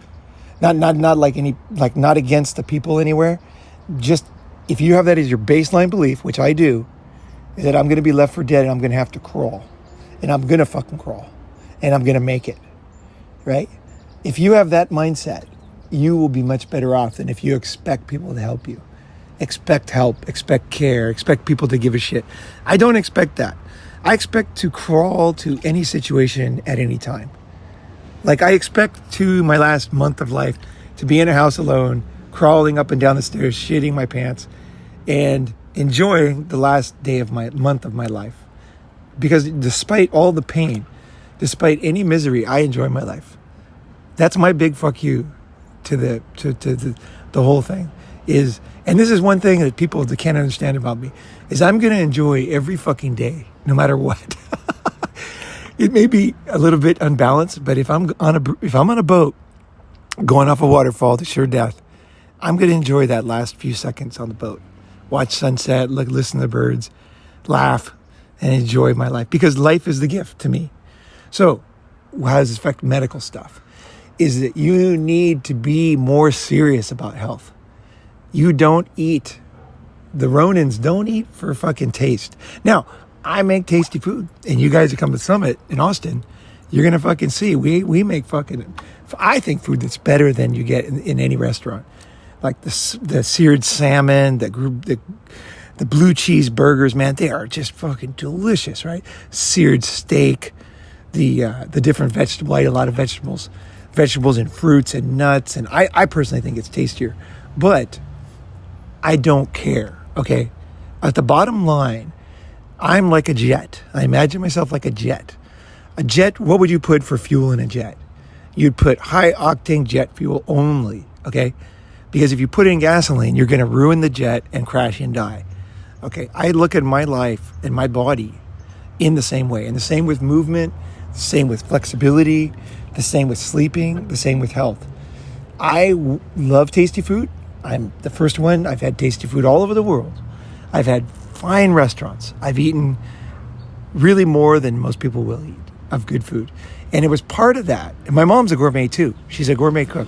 Not not against the people anywhere. Just if you have that as your baseline belief, which I do, is that I'm going to be left for dead and I'm going to have to crawl. And I'm going to fucking crawl. And I'm going to make it. Right? If you have that mindset, you will be much better off than if you expect people to help you. Expect help, expect care, expect people to give a shit. I don't expect that. I expect to crawl to any situation at any time. Like, I expect to my last month of life to be in a house alone, crawling up and down the stairs, shitting my pants, and enjoying the last day of my month of my life. Because despite all the pain, despite any misery, I enjoy my life. That's my big fuck you to the whole thing. And this is one thing that people that can't understand about me, is I'm going to enjoy every fucking day, no matter what. It may be a little bit unbalanced, but if I'm on a boat going off a waterfall to sure death, I'm going to enjoy that last few seconds on the boat. Watch sunset, listen to the birds, laugh, and enjoy my life. Because life is the gift to me. So, how does this affect medical stuff? Is that you need to be more serious about health. You don't eat. The Ronins don't eat for fucking taste. Now, I make tasty food, and you guys that come to Summit in Austin, you're going to fucking see. We make fucking, I think, food that's better than you get in any restaurant. Like the seared salmon, the blue cheese burgers, man, they are just fucking delicious, right? Seared steak, the different vegetable, I eat a lot of vegetables and fruits and nuts, and I personally think it's tastier. But I don't care, okay? At the bottom line, I'm like a jet. I imagine myself like a jet. A jet, what would you put for fuel in a jet? You'd put high-octane jet fuel only, okay? Because if you put in gasoline, you're going to ruin the jet and crash and die. Okay, I look at my life and my body in the same way. And the same with movement, the same with flexibility, the same with sleeping, the same with health. I love tasty food. I'm the first one. I've had tasty food all over the world. I've had fine restaurants. I've eaten really more than most people will eat of good food. And it was part of that. And my mom's a gourmet too. She's a gourmet cook.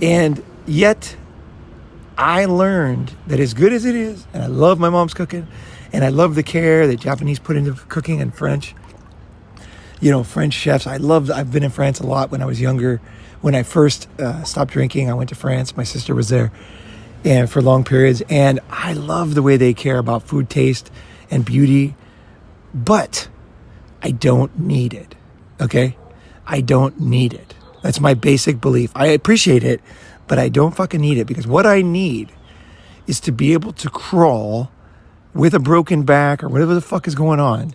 And yet I learned that as good as it is, and I love my mom's cooking, and I love the care that Japanese put into cooking and French, French chefs. I've been in France a lot when I was younger. When I first stopped drinking, I went to France. My sister was there and for long periods. And I love the way they care about food taste and beauty. But I don't need it, okay? I don't need it. That's my basic belief. I appreciate it, but I don't fucking need it, because what I need is to be able to crawl with a broken back or whatever the fuck is going on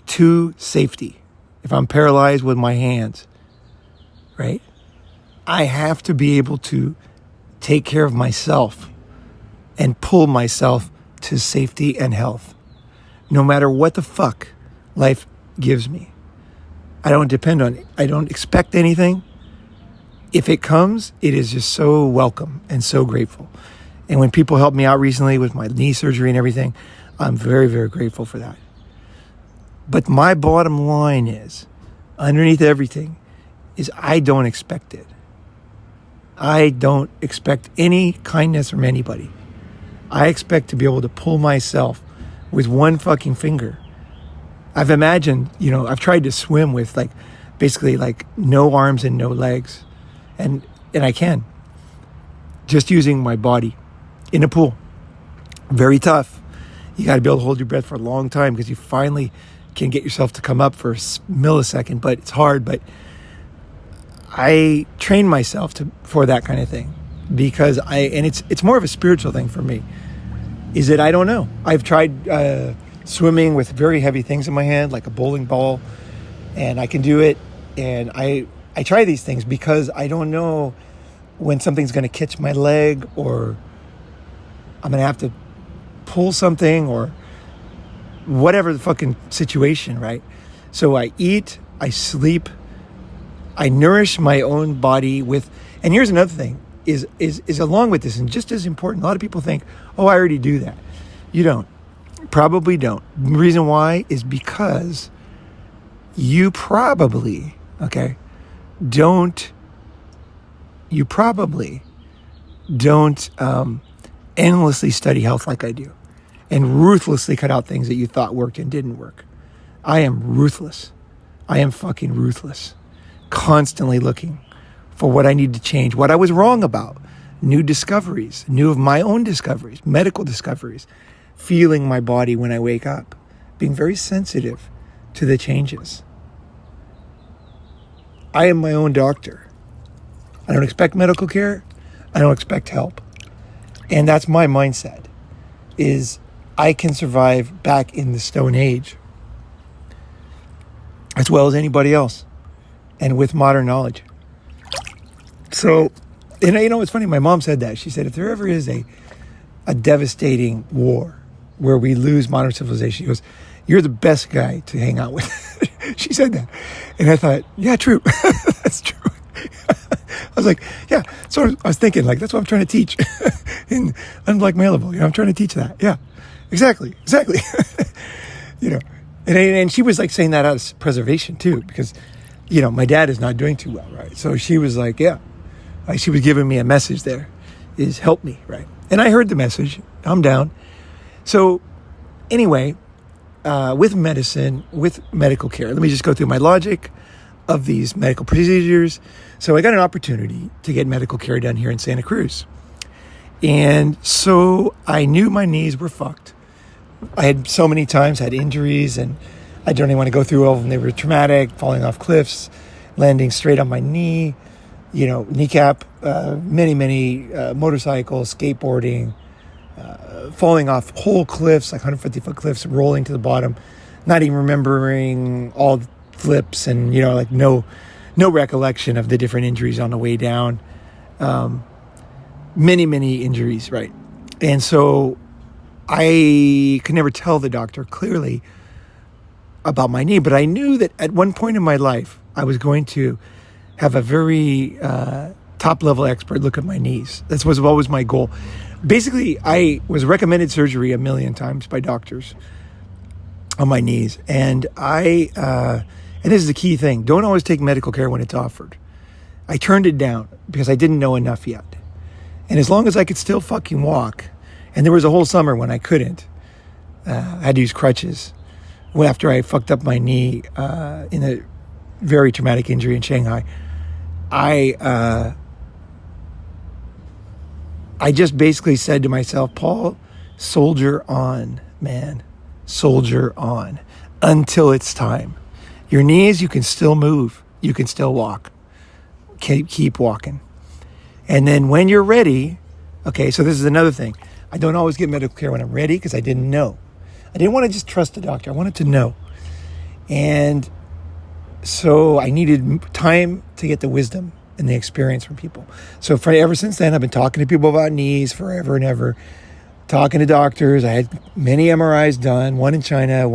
to safety. If I'm paralyzed with my hands, right? I have to be able to take care of myself and pull myself to safety and health, no matter what the fuck life gives me. I don't depend on it. I don't expect anything. If it comes, it is just so welcome and so grateful. And when people helped me out recently with my knee surgery and everything, I'm very, very grateful for that. But my bottom line is, underneath everything, is I don't expect it. I don't expect any kindness from anybody. I expect to be able to pull myself with one fucking finger. I've imagined, I've tried to swim with basically no arms and no legs. And I can. Just using my body in a pool. Very tough. You got to be able to hold your breath for a long time, because you finally can get yourself to come up for a millisecond, but it's hard. But I train myself for that kind of thing, because it's more of a spiritual thing for me, is that I don't know. I've tried swimming with very heavy things in my hand, like a bowling ball, and I can do it. And I try these things because I don't know when something's going to catch my leg, or I'm going to have to pull something, or whatever the fucking situation, right? So I eat, I sleep, I nourish my own body with, and here's another thing, is along with this, and just as important, a lot of people think, oh, I already do that. You don't. Probably don't. The reason why is because you probably, don't endlessly study health like I do, and ruthlessly cut out things that you thought worked and didn't work. I am ruthless. I am fucking ruthless. Constantly looking for what I need to change, what I was wrong about, new discoveries, new of my own discoveries, medical discoveries, feeling my body when I wake up, being very sensitive to the changes. I am my own doctor. I don't expect medical care. I don't expect help. And that's my mindset, is I can survive back in the Stone Age as well as anybody else, and with modern knowledge. So, it's funny, my mom said that. She said, if there ever is a devastating war where we lose modern civilization, she goes, you're the best guy to hang out with. She said that. And I thought, yeah, true. That's true. I was like, yeah. So I was thinking, that's what I'm trying to teach in Unblackmailable. I'm trying to teach that. Yeah, exactly. And she was saying that out of preservation too, because, my dad is not doing too well, right? So she was like, yeah. She was giving me a message there, is help me, right? And I heard the message. I'm down. So anyway, with medicine, with medical care, let me just go through my logic of these medical procedures. So I got an opportunity to get medical care done here in Santa Cruz. And so I knew my knees were fucked. I had so many times had injuries, and I don't even want to go through all of them. They were traumatic, falling off cliffs, landing straight on my knee, kneecap, many motorcycles, skateboarding, falling off whole cliffs, 150-foot cliffs, rolling to the bottom, not even remembering all the flips, and no recollection of the different injuries on the way down. Many injuries, right? And so I could never tell the doctor clearly about my knee, but I knew that at one point in my life I was going to have a very top level expert look at my knees. That was always my goal. Basically, I was recommended surgery a million times by doctors on my knees. And and this is the key thing, don't always take medical care when it's offered. I turned it down because I didn't know enough yet. And as long as I could still fucking walk, and there was a whole summer when I couldn't, I had to use crutches. Well, after I fucked up my knee in a very traumatic injury in Shanghai, I just basically said to myself, Paul, soldier on, man. Soldier on until it's time. Your knees, you can still move. You can still walk. Keep walking. And then when you're ready, okay, so this is another thing. I don't always get medical care when I'm ready because I didn't know. I didn't want to just trust the doctor. I wanted to know. And so I needed time to get the wisdom and the experience from people. So ever since then, I've been talking to people about knees forever and ever, talking to doctors. I had many MRIs done, one in China,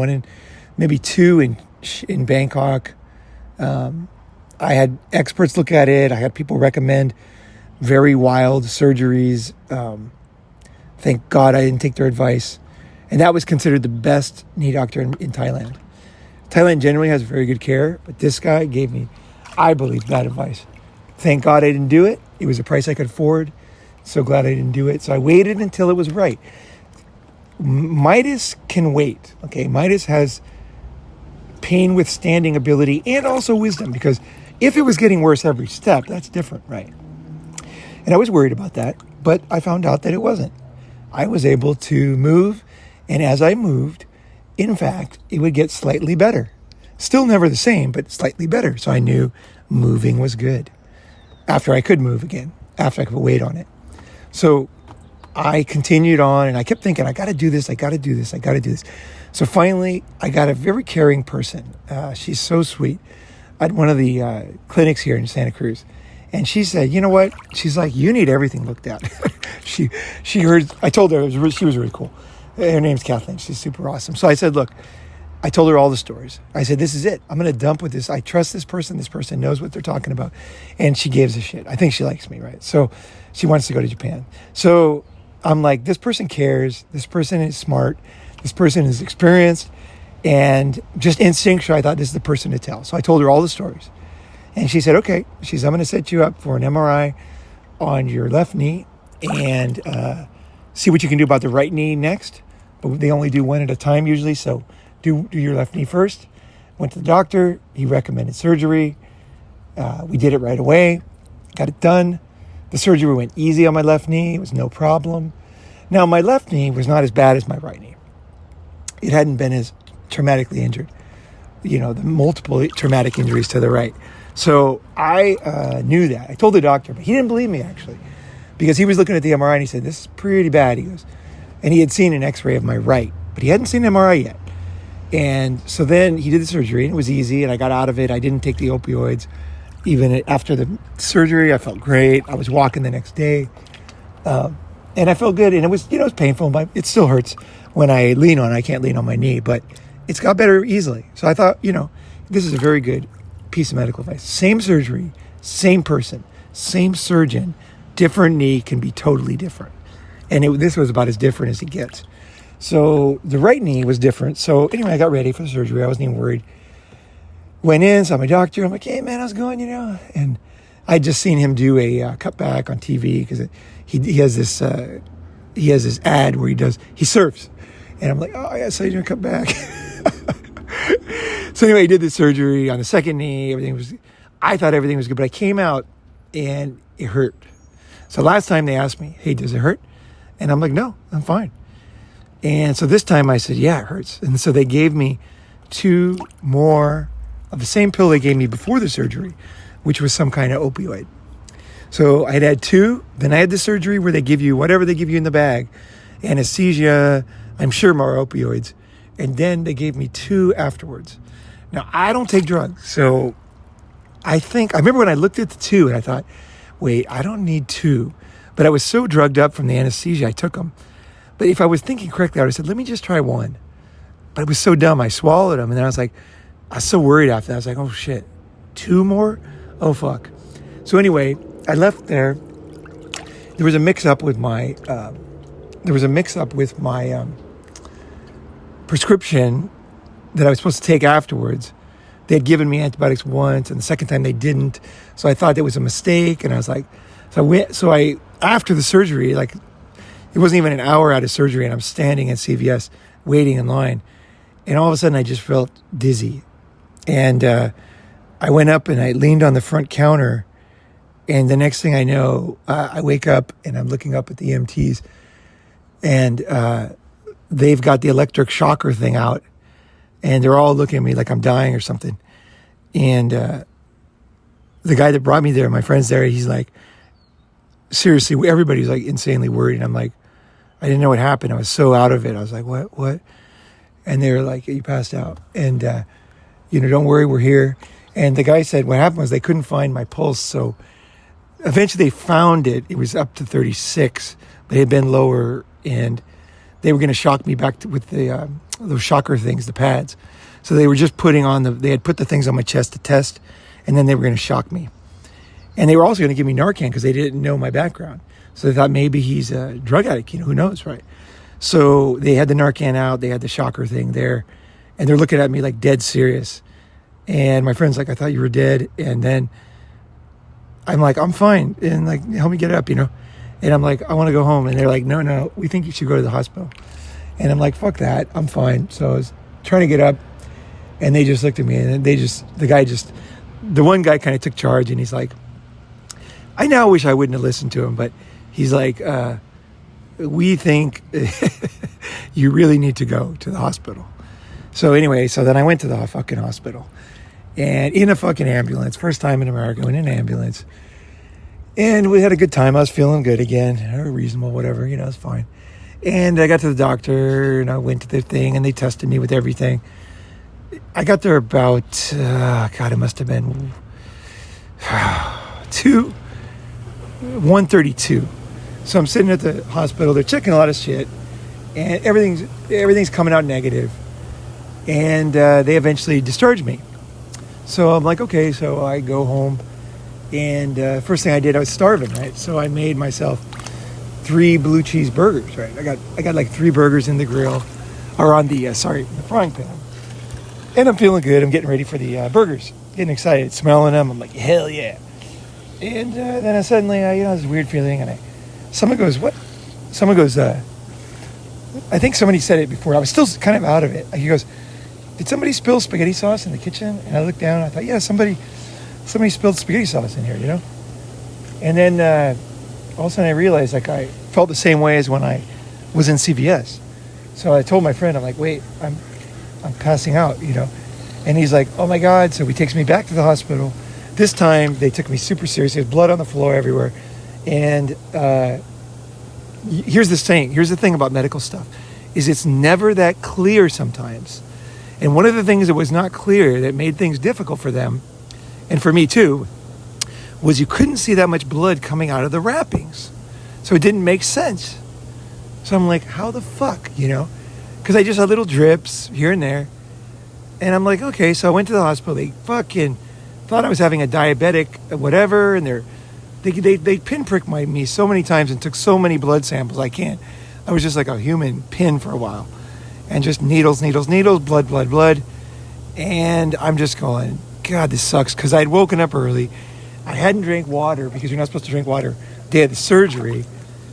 maybe two in Bangkok. I had experts look at it. I had people recommend very wild surgeries. Thank God I didn't take their advice. And that was considered the best knee doctor in Thailand. Thailand generally has very good care, but this guy gave me, I believe, bad advice. Thank God I didn't do it. It was a price I could afford. So glad I didn't do it. So I waited until it was right. Midas can wait. Okay, Midas has pain withstanding ability and also wisdom, because if it was getting worse every step, that's different, right? And I was worried about that, but I found out that it wasn't. I was able to move, and as I moved, in fact, it would get slightly better. Still never the same, but slightly better. So I knew moving was good. After I could move again, after I could put weight on it. So I continued on, and I kept thinking, I got to do this. So finally, I got a very caring person. She's so sweet. At one of the clinics here in Santa Cruz. And she said, you know what? She's like, you need everything looked at. she heard, I told her, she was really cool. Her name's Kathleen. She's super awesome. So I said, look, I told her all the stories. I said, this is it. I'm going to dump with this. I trust this person. This person knows what they're talking about. And she gives a shit. I think she likes me, right? So she wants to go to Japan. So I'm like, this person cares. This person is smart. This person is experienced. And just instinctually, I thought this is the person to tell. So I told her all the stories. And she said, okay. I'm going to set you up for an MRI on your left knee and see what you can do about the right knee next. But they only do one at a time usually. So do your left knee first. Went to the doctor. He recommended surgery. We did it right away. Got it done. The surgery went easy on my left knee. It was no problem. Now, my left knee was not as bad as my right knee. It hadn't been as traumatically injured. The multiple traumatic injuries to the right. So I knew that. I told the doctor, but he didn't believe me, actually, because he was looking at the MRI and he said, this is pretty bad. He goes, and he had seen an x-ray of my right, but he hadn't seen an MRI yet. And so then he did the surgery, and it was easy, and I got out of it. I didn't take the opioids. Even after the surgery, I felt great. I was walking the next day, and I felt good. And it was, it was painful, but it still hurts when I lean on it. I can't lean on my knee, but it's got better easily. So I thought, this is a very good piece of medical advice. Same surgery, same person, same surgeon, different knee can be totally different. And this was about as different as it gets. So the right knee was different. So anyway, I got ready for the surgery. I wasn't even worried. Went in, saw my doctor. I'm like, hey, man, how's it going, And I'd just seen him do a cutback on TV because he has this ad where he surfs. And I'm like, oh, yeah, so you're going to cut back. So anyway, he did the surgery on the second knee. I thought everything was good, but I came out and it hurt. So last time they asked me, hey, does it hurt? And I'm like, no, I'm fine. And so this time I said, yeah, it hurts. And so they gave me 2 more of the same pill they gave me before the surgery, which was some kind of opioid. So I had 2. Then I had the surgery where they give you whatever they give you in the bag, anesthesia, I'm sure more opioids. And then they gave me 2 afterwards. Now, I don't take drugs. So I remember when I looked at the 2 and I thought, wait, I don't need 2. But I was so drugged up from the anesthesia, I took them. But if I was thinking correctly, I would have said, let me just try 1. But it was so dumb. I swallowed them. And then I was so worried after that. I was like, oh, shit, 2 more? Oh, fuck. So anyway, I left there. There was a mix-up with my prescription that I was supposed to take afterwards. They had given me antibiotics once, and the second time they didn't. So I thought it was a mistake, and I was like, after the surgery, like, it wasn't even an hour out of surgery, and I'm standing at CVS waiting in line, and all of a sudden I just felt dizzy. And I went up and I leaned on the front counter, and the next thing I know, I wake up and I'm looking up at the EMTs, and they've got the electric shocker thing out, and they're all looking at me like I'm dying or something. And the guy that brought me there, my friend's there, he's like, seriously, everybody's like insanely worried. And I'm like, I didn't know what happened. I was so out of it. I was like, what? And they were like, you passed out. And, don't worry, we're here. And the guy said what happened was they couldn't find my pulse. So eventually they found it. It was up to 36, but it had been lower. And they were going to shock me back with the those shocker things, the pads. So they were just they had put the things on my chest to test, and then they were going to shock me. And they were also going to give me Narcan because they didn't know my background. So they thought maybe he's a drug addict, who knows, right? So they had the Narcan out, they had the shocker thing there, and they're looking at me like dead serious. And my friend's like, I thought you were dead. And then I'm like, I'm fine. And like, help me get up, And I'm like, I want to go home. And they're like, no, we think you should go to the hospital. And I'm like, fuck that, I'm fine. So I was trying to get up, and they just looked at me, and the one guy kind of took charge, and he's like, I now wish I wouldn't have listened to him, but he's like, we think you really need to go to the hospital. So anyway, then I went to the fucking hospital, and in a fucking ambulance, first time in America, in an ambulance, and we had a good time. I was feeling good again, or reasonable, whatever, it's fine. And I got to the doctor, and I went to the thing, and they tested me with everything. I got there about, it must have been 1:32. So I'm sitting at the hospital. They're checking a lot of shit, and everything's coming out negative. And they eventually discharged me. So I'm like, okay. So I go home, and first thing I did, I was starving, right? So I made myself 3 blue cheese burgers, right? I got like 3 burgers in the grill, or on the frying pan. And I'm feeling good. I'm getting ready for the burgers, getting excited, smelling them. I'm like, hell yeah. And then I suddenly, this weird feeling, and someone goes, what? Someone goes, I think somebody said it before. I was still kind of out of it. He goes, did somebody spill spaghetti sauce in the kitchen? And I looked down, and I thought, yeah, somebody spilled spaghetti sauce in here, And then all of a sudden I realized, like, I felt the same way as when I was in CVS. So I told my friend, I'm like, wait, I'm passing out, And he's like, oh my God. So he takes me back to the hospital. This time they took me super seriously. There's blood on the floor everywhere. And here's the thing about medical stuff, is it's never that clear sometimes. And one of the things that was not clear that made things difficult for them, and for me too, was you couldn't see that much blood coming out of the wrappings. So it didn't make sense. So I'm like, how the fuck, Because I just had little drips here and there. And I'm like, okay. So I went to the hospital. They fucking thought I was having a diabetic whatever. And they pinpricked me so many times and took so many blood samples. I was just like a human pin for a while. And just needles, blood. And I'm just going, God, this sucks. Because I'd woken up early. I hadn't drank water because you're not supposed to drink water day of the surgery.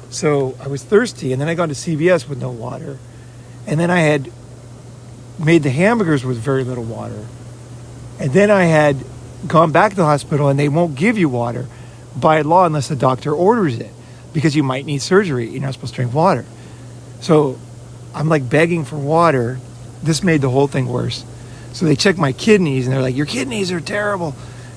So I was thirsty. And then I got to CVS with no water. And then I had made the hamburgers with very little water. And then I had gone back to the hospital, and they won't give you water by law unless the doctor orders it, because you might need surgery. You're not supposed to drink water. So I'm like begging for water. This made the whole thing worse. So they checked my kidneys, and they're like, your kidneys are terrible.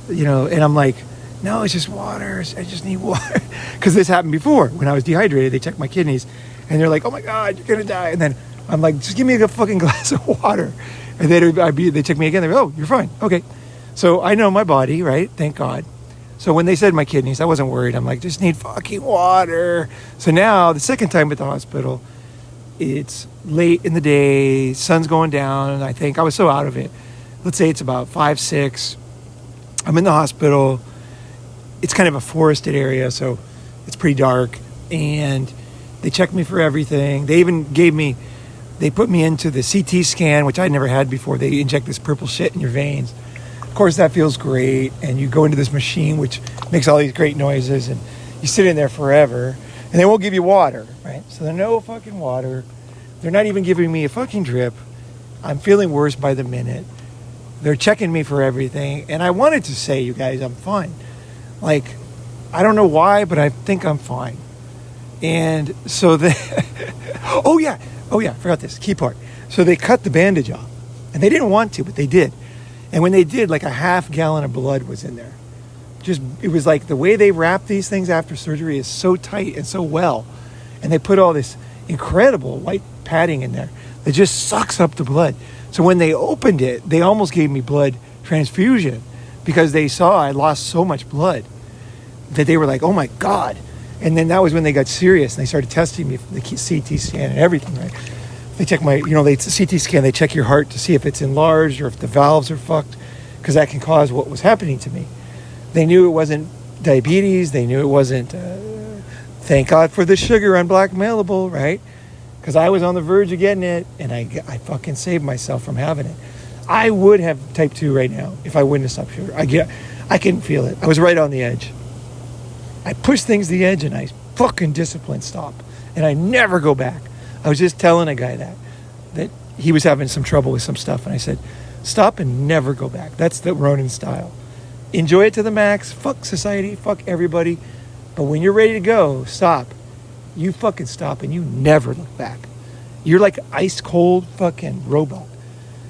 And I'm like, no, it's just water. I just need water. Because this happened before. When I was dehydrated, they checked my kidneys, and they're like, oh my God, you're going to die. And then I'm like, just give me a fucking glass of water. And then they check me again. They're like, oh, you're fine. Okay. So I know my body, right? Thank God. So when they said my kidneys, I wasn't worried. I'm like, just need fucking water. So now, the second time at the hospital, it's late in the day, sun's going down, and I think I was so out of it. Let's say it's about 5, 6. I'm in the hospital. it's kind of a forested area, so it's pretty dark. And they checked me for everything. They even they put me into the CT scan, which I'd never had before. They inject this purple shit in your veins. Of course, that feels great. And you go into this machine, which makes all these great noises, and you sit in there forever. And they won't give you water, right? So there's no fucking water. They're not even giving me a fucking drip. I'm feeling worse by the minute. They're checking me for everything. And I wanted to say, you guys, I'm fine. Like, I don't know why, but I think I'm fine. And so oh yeah, forgot this, key part. So they cut the bandage off. And they didn't want to, but they did. And when they did, like a half gallon of blood was in there. It was like the way they wrap these things after surgery is so tight and so well. And they put all this incredible white padding in there that just sucks up the blood. So when they opened it, they almost gave me blood transfusion because they saw I lost so much blood that they were like, oh my God. And then that was when they got serious and they started testing me for the CT scan and everything, right? They check they CT scan, they check your heart to see if it's enlarged or if the valves are fucked, because that can cause what was happening to me. They knew it wasn't diabetes. They knew it wasn't, thank God for the sugar, unblackmailable, right? Because I was on the verge of getting it, and I fucking saved myself from having it. I would have type 2 right now if I wouldn't have stopped sugar. I can feel it. I was right on the edge. I pushed things to the edge, and I fucking disciplined stop. And I never go back. I was just telling a guy that he was having some trouble with some stuff, and I said, stop and never go back. That's the Ronin style. Enjoy it to the max. Fuck society. Fuck everybody. But when you're ready to go, stop. You fucking stop and you never look back. You're like ice cold fucking robot.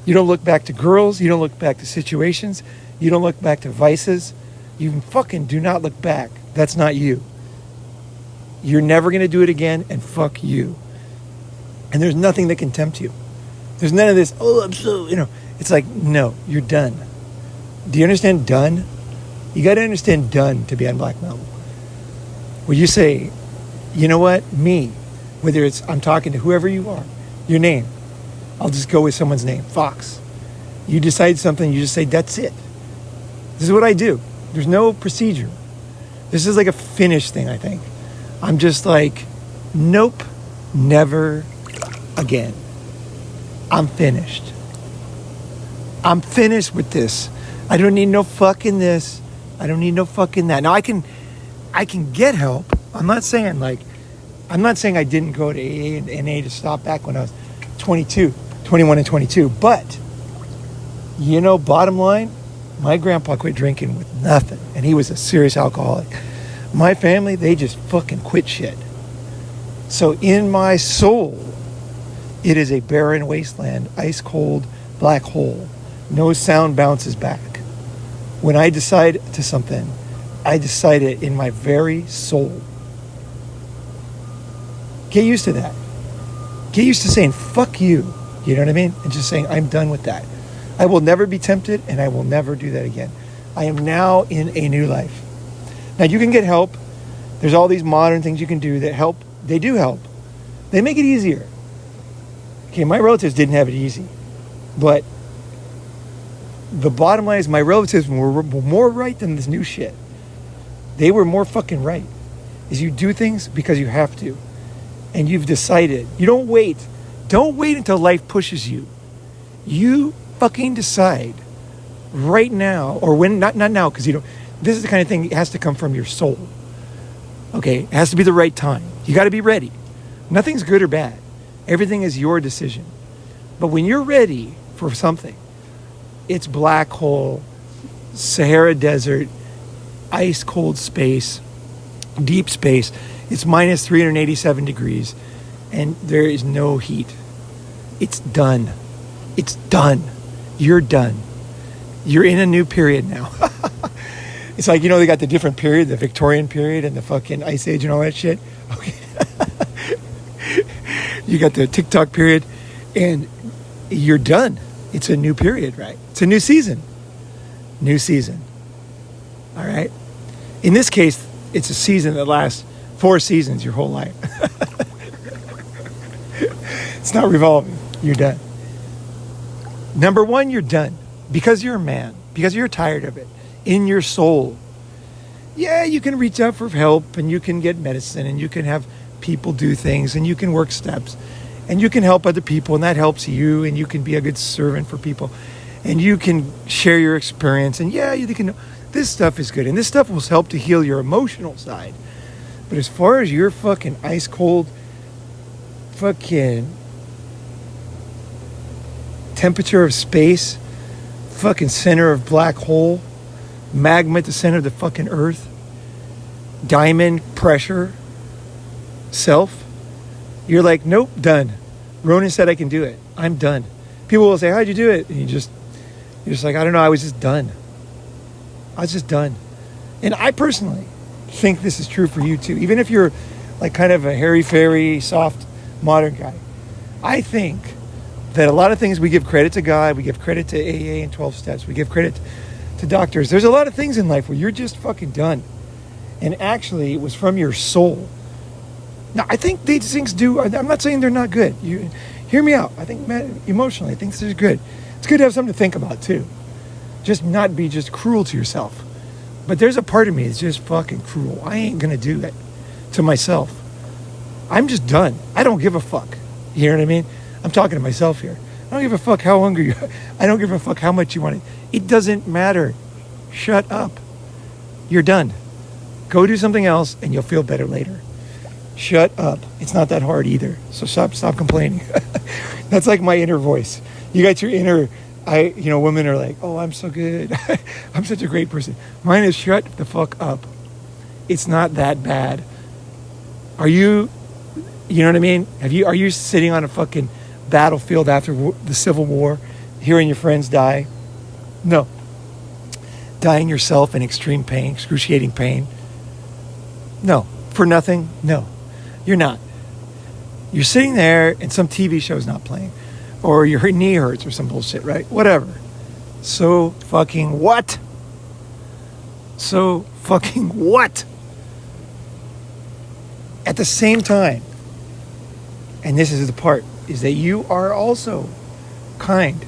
You don't look back to girls. You don't look back to situations. You don't look back to vices. You fucking do not look back. That's not you. You're never going to do it again, and fuck you. And there's nothing that can tempt you. There's none of this, I'm so, it's like, no, you're done. Do you understand done? You got to understand done to be unblackmailable. When you say, you know what, me, whether it's I'm talking to whoever you are, your name, I'll just go with someone's name, Fox. You decide something, you just say, that's it. This is what I do. There's no procedure. This is like a finish thing, I think. I'm just like, nope, never again. I'm finished. I'm finished with this. I don't need no fucking this. I don't need no fucking that. Now I can get help. I'm not saying I didn't go to AA and NA to stop back when I was 21 and 22. But, bottom line, my grandpa quit drinking with nothing. And he was a serious alcoholic. My family, they just fucking quit shit. So in my soul, it is a barren wasteland, ice cold, black hole. No sound bounces back. When I decide to something, I decide it in my very soul. Get used to that. Get used to saying, fuck you. You know what I mean? And just saying, I'm done with that. I will never be tempted, and I will never do that again. I am now in a new life. Now, you can get help. There's all these modern things you can do that help. They do help. They make it easier. Okay, my relatives didn't have it easy. But the bottom line is my relatives were more right than this new shit. They were more fucking right. Is you do things because you have to. And you've decided. You don't wait. Don't wait until life pushes you. You fucking decide right now, or when, not now, because this is the kind of thing that has to come from your soul. Okay, it has to be the right time. You got to be ready. Nothing's good or bad. Everything is your decision. But when you're ready for something, it's black hole, Sahara Desert, ice cold space, deep space. It's minus 387 degrees, and there is no heat. It's done. It's done. You're done. You're in a new period now. It's like, they got the different period, the Victorian period and the fucking Ice Age and all that shit. Okay. You got the TikTok period, and you're done. It's a new period, right? It's a new season. New season. All right? In this case, it's a season that lasts 4 seasons, your whole life. It's not revolving. You're done. Number 1, you're done. Because you're a man. Because you're tired of it. In your soul. yeah, you can reach out for help, and you can get medicine, and you can have people do things, and you can work steps, and you can help other people, and that helps you, and you can be a good servant for people, and you can share your experience, and yeah, you can. This stuff is good, and this stuff will help to heal your emotional side. But as far as your fucking ice cold, fucking temperature of space, fucking center of black hole, magma at the center of the fucking earth, diamond pressure, self, you're like, nope, done. Ronin said I can do it. I'm done. People will say, how'd you do it? And you're just like, I don't know, I was just done. I was just done. And I personally think this is true for you too. Even if you're like kind of a hairy-fairy, soft, modern guy. I think that a lot of things we give credit to God, we give credit to AA and 12 steps, we give credit to doctors. There's a lot of things in life where you're just fucking done. And actually, it was from your soul. Now, I think these things do, I'm not saying they're not good. You hear me out. I think emotionally, I think this is good. It's good to have something to think about too. Just not be just cruel to yourself. But there's a part of me that's just fucking cruel. I ain't gonna do that to myself. I'm just done. I don't give a fuck. You know what I mean? I'm talking to myself here. I don't give a fuck how hungry you are. I don't give a fuck how much you want it. It doesn't matter. Shut up. You're done. Go do something else and you'll feel better later. Shut up. It's not that hard either. So stop complaining. That's like my inner voice. You got your inner, women are like, oh, I'm so good. I'm such a great person. Mine is shut the fuck up. It's not that bad. Are you know what I mean? Are you sitting on a fucking battlefield after the Civil War, hearing your friends die? No. Dying yourself in extreme pain, excruciating pain? No. For nothing? No. You're not. You're sitting there and some TV show's not playing. Or your knee hurts or some bullshit, right? Whatever. So fucking what? So fucking what? At the same time, and this is the part, is that you are also kind.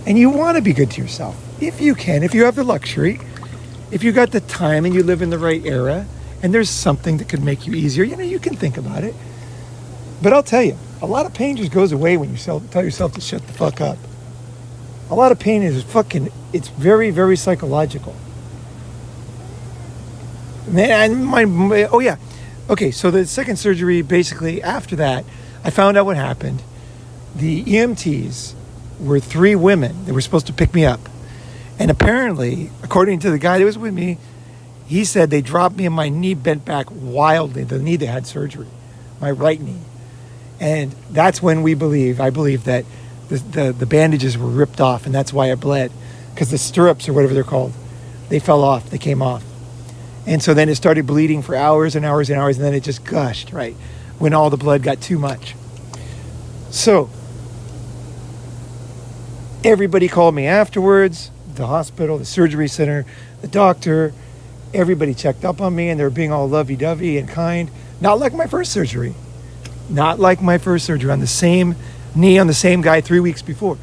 And you want to be good to yourself. If you can, if you have the luxury, if you got the time and you live in the right era, and there's something that could make you easier, you can think about it. But I'll tell you, a lot of pain just goes away when you tell yourself to shut the fuck up. A lot of pain is it's very, very psychological. Oh yeah. Okay, so the second surgery, basically after that, I found out what happened. The EMTs were 3 women that were supposed to pick me up. And apparently, according to the guy that was with me, he said they dropped me and my knee bent back wildly, the knee that had surgery, my right knee. And that's when I believe that the bandages were ripped off, and that's why I bled. Because the stirrups, or whatever they're called, they fell off, they came off. And so then it started bleeding for hours and hours and hours, and then it just gushed, right? When all the blood got too much. So, everybody called me afterwards, the hospital, the surgery center, the doctor, everybody checked up on me, and they were being all lovey-dovey and kind. Not like my first surgery. Not like my first surgery, on the same knee, on the same guy 3 weeks before.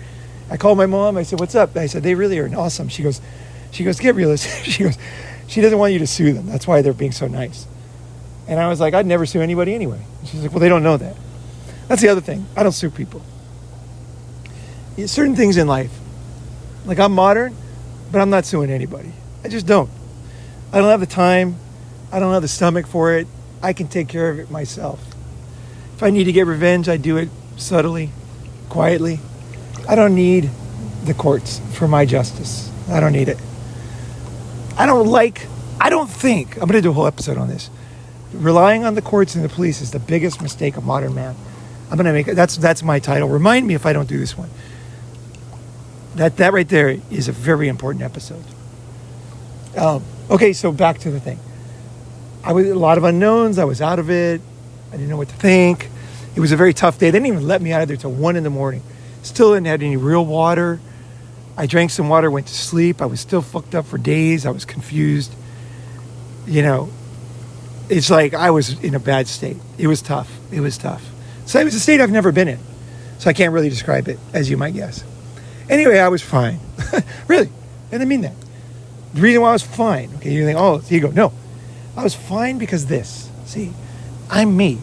I called my mom, I said, what's up? I said, they really are awesome. She goes, get realistic. She goes, she doesn't want you to sue them. That's why they're being so nice. And I was like, I'd never sue anybody anyway. And she's like, well, they don't know that. That's the other thing. I don't sue people. Certain things in life, like I'm modern, but I'm not suing anybody. I just don't. I don't have the time. I don't have the stomach for it. I can take care of it myself. If I need to get revenge, I do it subtly, quietly. I don't need the courts for my justice. I don't need it. I'm going to do a whole episode on this. Relying on the courts and the police is the biggest mistake of modern man. I'm going to make it. That's my title. Remind me if I don't do this one. That right there is a very important episode. Okay, so back to the thing. I was a lot of unknowns. I was out of it. I didn't know what to think. It was a very tough day. They didn't even let me out of there till 1 a.m. Still didn't have any real water. I drank some water, went to sleep. I was still fucked up for days. I was confused. It's like I was in a bad state. It was tough. So it was a state I've never been in. So I can't really describe it, as you might guess. Anyway, I was fine. Really. And I mean that. The reason why I was fine, okay, you think, oh, it's ego. No, I was fine because this. See, I'm me.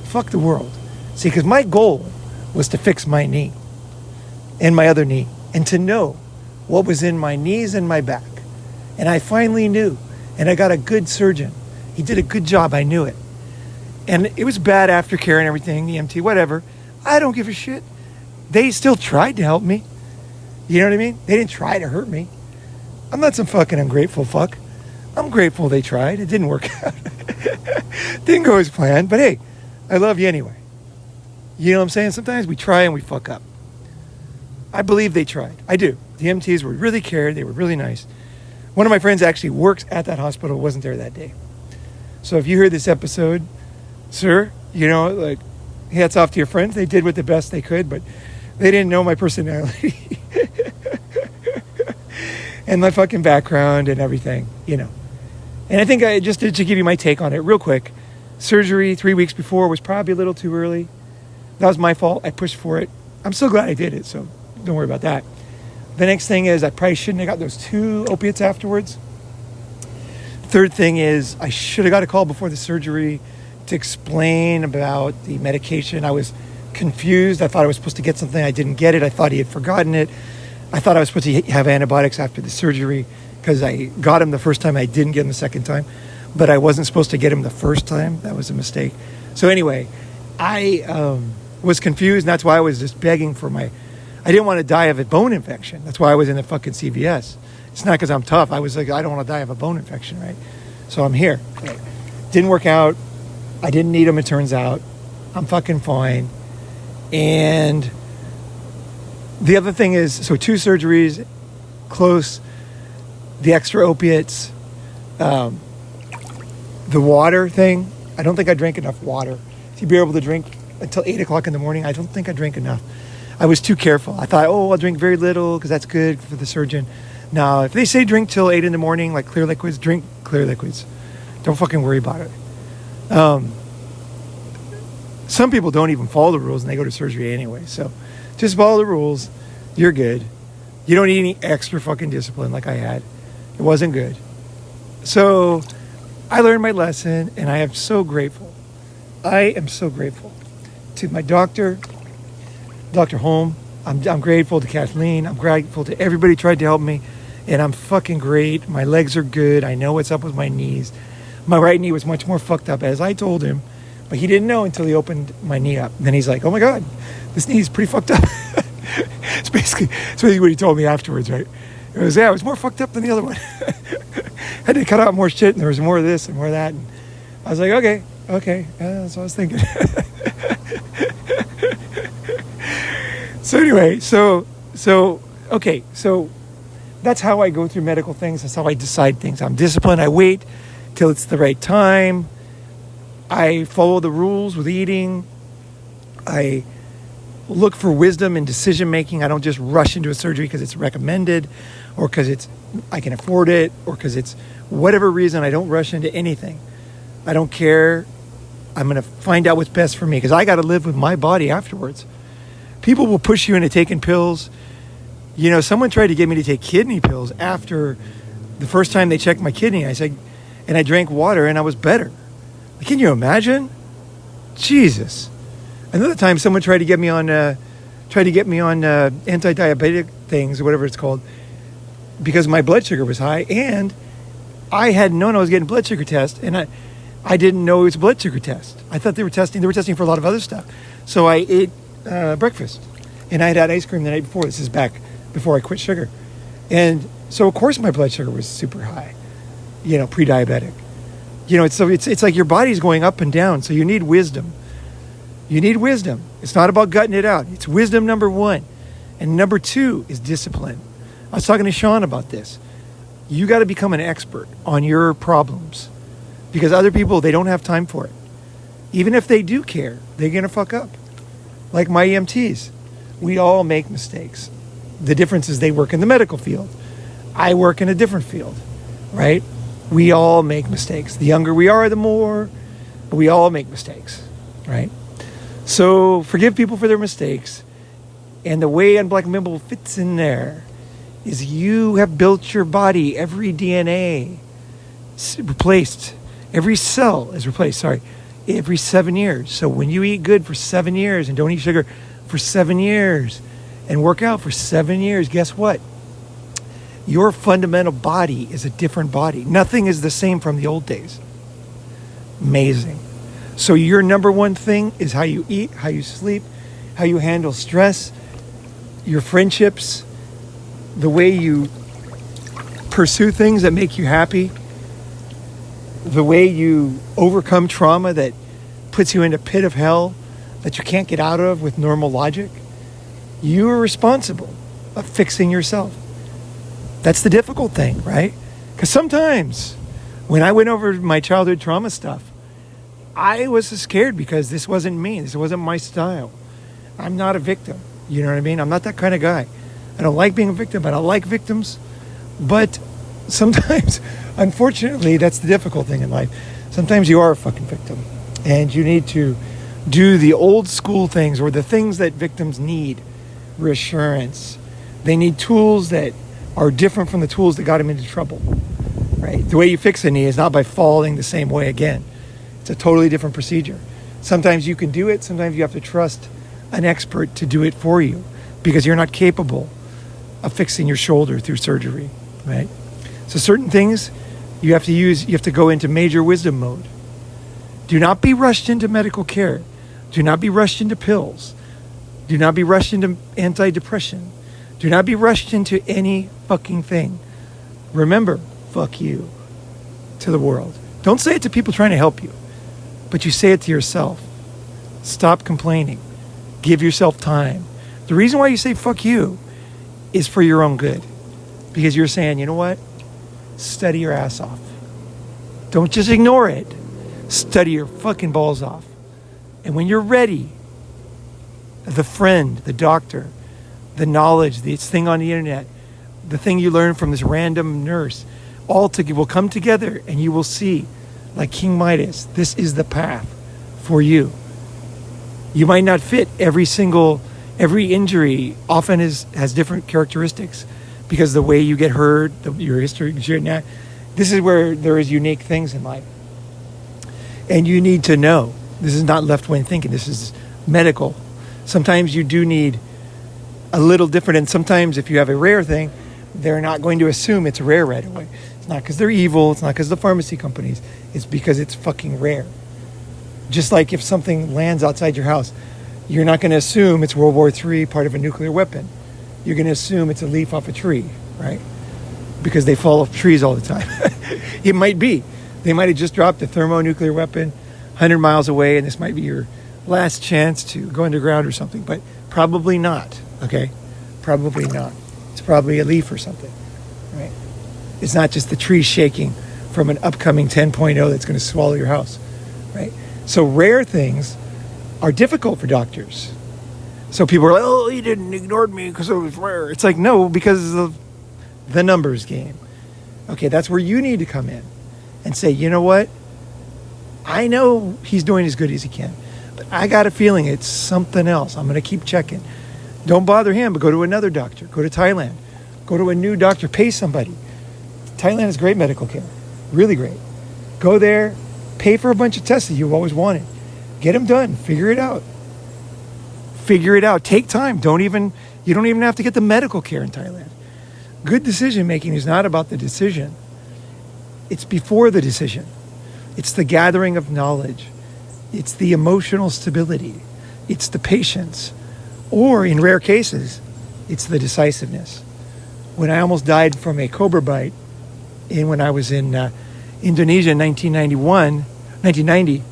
Fuck the world. See, because my goal was to fix my knee and my other knee and to know what was in my knees and my back. And I finally knew. And I got a good surgeon. He did a good job. I knew it. And it was bad aftercare and everything, EMT, whatever. I don't give a shit. They still tried to help me. You know what I mean? They didn't try to hurt me. I'm not some fucking ungrateful fuck. I'm grateful they tried. It didn't work out. Didn't go as planned. But hey, I love you anyway. You know what I'm saying? Sometimes we try and we fuck up. I believe they tried. I do. The EMTs were really cared. They were really nice. One of my friends actually works at that hospital, wasn't there that day. So if you hear this episode, sir, you know, like, hats off to your friends. They did with the best they could, but they didn't know my personality and my fucking background and everything, you know. And I think I just to give you my take on it real quick. Surgery 3 weeks before was probably a little too early. That was my fault. I pushed for it. I'm so glad I did it, so don't worry about that. The next thing is I probably shouldn't have got those 2 opiates afterwards. Third thing is I should have got a call before the surgery to explain about the medication. I was confused. I thought I was supposed to get something. I didn't get it. I thought he had forgotten it. I thought I was supposed to have antibiotics after the surgery because I got him the first time. I didn't get him the second time, but I wasn't supposed to get him the first time. That was a mistake. So anyway, I was confused, and that's why I was just begging for I didn't want to die of a bone infection. That's why I was in the fucking CVS. It's not because I'm tough. I was like, I don't want to die of a bone infection, right? So I'm here. Okay. Didn't work out. I didn't need them, it turns out. I'm fucking fine. And the other thing is, so 2 surgeries, close, the extra opiates, the water thing. I don't think I drank enough water to be able to drink until 8 o'clock in the morning. I don't think I drank enough. I was too careful. I thought, I'll drink very little because that's good for the surgeon. Now, if they say drink till 8 in the morning, like clear liquids, drink clear liquids. Don't fucking worry about it. Some people don't even follow the rules and they go to surgery anyway. So just follow the rules. You're good. You don't need any extra fucking discipline like I had. It wasn't good. So I learned my lesson and I am so grateful. I am so grateful to my doctor, Dr. Holm. I'm grateful to Kathleen. I'm grateful to everybody who tried to help me. And I'm fucking great. My legs are good. I know what's up with my knees. My right knee was much more fucked up, as I told him. But he didn't know until he opened my knee up. And then he's like, oh my God, this knee is pretty fucked up. It's basically what he told me afterwards, right? It was more fucked up than the other one. Had to cut out more shit, and there was more of this and more of that. And I was like, okay, that's what I was thinking. So anyway, so that's how I go through medical things. That's how I decide things. I'm disciplined. I wait till it's the right time. I follow the rules with eating. I look for wisdom in decision making. I don't just rush into a surgery because it's recommended or because I can afford it or because it's whatever reason. I don't rush into anything. I don't care. I'm going to find out what's best for me because I got to live with my body afterwards. People will push you into taking pills. You know, someone tried to get me to take kidney pills after the first time they checked my kidney. I said, and I drank water and I was better. Can you imagine? Jesus. Another time someone tried to get me on anti-diabetic things or whatever it's called because my blood sugar was high and I hadn't known I was getting blood sugar test and I didn't know it was a blood sugar test. I thought they were testing for a lot of other stuff. So I ate breakfast and I had ice cream the night before. This is back before I quit sugar. And so of course my blood sugar was super high, you know, pre-diabetic. You know, it's like your body's going up and down. So you need wisdom. You need wisdom. It's not about gutting it out. It's wisdom, number 1. And number 2 is discipline. I was talking to Sean about this. You got to become an expert on your problems because other people, they don't have time for it. Even if they do care, they're going to fuck up. Like my EMTs. We all make mistakes. The difference is they work in the medical field. I work in a different field, right? We all make mistakes. The younger we are, the more, but we all make mistakes, right? So forgive people for their mistakes. And the way Unblackmailable fits in there is you have built your body. Every DNA replaced. Every cell is replaced, every 7 years. So when you eat good for 7 years and don't eat sugar for 7 years and work out for 7 years, guess what? Your fundamental body is a different body. Nothing is the same from the old days. Amazing. So your number one thing is how you eat, how you sleep, how you handle stress, your friendships, the way you pursue things that make you happy, the way you overcome trauma that puts you in a pit of hell that you can't get out of with normal logic. You are responsible of fixing yourself. That's the difficult thing, right? Because sometimes when I went over my childhood trauma stuff, I was scared because this wasn't me. This wasn't my style. I'm not a victim. You know what I mean? I'm not that kind of guy. I don't like being a victim. I don't like victims. But sometimes, unfortunately, that's the difficult thing in life. Sometimes you are a fucking victim. And you need to do the old school things or the things that victims need. Reassurance. They need tools that are different from the tools that got them into trouble. Right? The way you fix a knee is not by falling the same way again. It's a totally different procedure. Sometimes you can do it. Sometimes you have to trust an expert to do it for you because you're not capable of fixing your shoulder through surgery, right? So certain things you have to go into major wisdom mode. Do not be rushed into medical care. Do not be rushed into pills. Do not be rushed into antidepressant. Do not be rushed into any fucking thing. Remember, fuck you to the world. Don't say it to people trying to help you, but you say it to yourself. Stop complaining. Give yourself time. The reason why you say fuck you is for your own good. Because you're saying, you know what? Study your ass off. Don't just ignore it. Study your fucking balls off. And when you're ready, the friend, the doctor, the knowledge, this thing on the internet, the thing you learn from this random nurse, will come together and you will see, like King Midas, this is the path for you. You might not fit every injury often has different characteristics because the way you get hurt, your history, this is where there is unique things in life. And you need to know, this is not left-wing thinking, this is medical. Sometimes you do need a little different, and sometimes if you have a rare thing, they're not going to assume it's rare right away. It's not because they're evil, it's not because of the pharmacy companies, it's because it's fucking rare. Just like if something lands outside your house, you're not going to assume it's World War III, part of a nuclear weapon. You're going to assume it's a leaf off a tree, right? Because they fall off trees all the time. It might be. They might have just dropped a thermonuclear weapon 100 miles away, and this might be your last chance to go underground or something, but probably not, okay? Probably not. It's probably a leaf or something, right? It's not just the tree shaking from an upcoming 10.0 that's going to swallow your house, right? So rare things are difficult for doctors. So people are like, oh, he didn't ignore me because it was rare. It's like, no, because of the numbers game. Okay, that's where you need to come in and say, you know what? I know he's doing as good as he can, but I got a feeling it's something else. I'm going to keep checking. Don't bother him, but go to another doctor. Go to Thailand. Go to a new doctor. Pay somebody. Thailand has great medical care. Really great. Go there. Pay for a bunch of tests that you've always wanted. Get them done. Figure it out. Figure it out. Take time. You don't even have to get the medical care in Thailand. Good decision making is not about the decision. It's before the decision. It's the gathering of knowledge. It's the emotional stability. It's the patience. Or in rare cases, it's the decisiveness. When I almost died from a cobra bite, and when I was in Indonesia in 1990,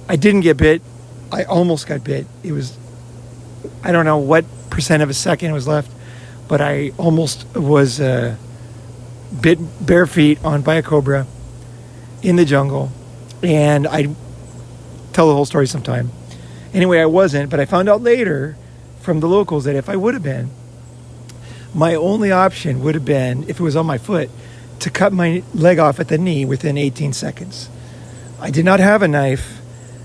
I didn't get bit. I almost got bit. It was, I don't know what percent of a second was left, but I almost was bit bare feet on by a cobra in the jungle. And I tell the whole story sometime. Anyway, I wasn't, but I found out later from the locals that if I would have been, my only option would have been, if it was on my foot, to cut my leg off at the knee within 18 seconds. I did not have a knife.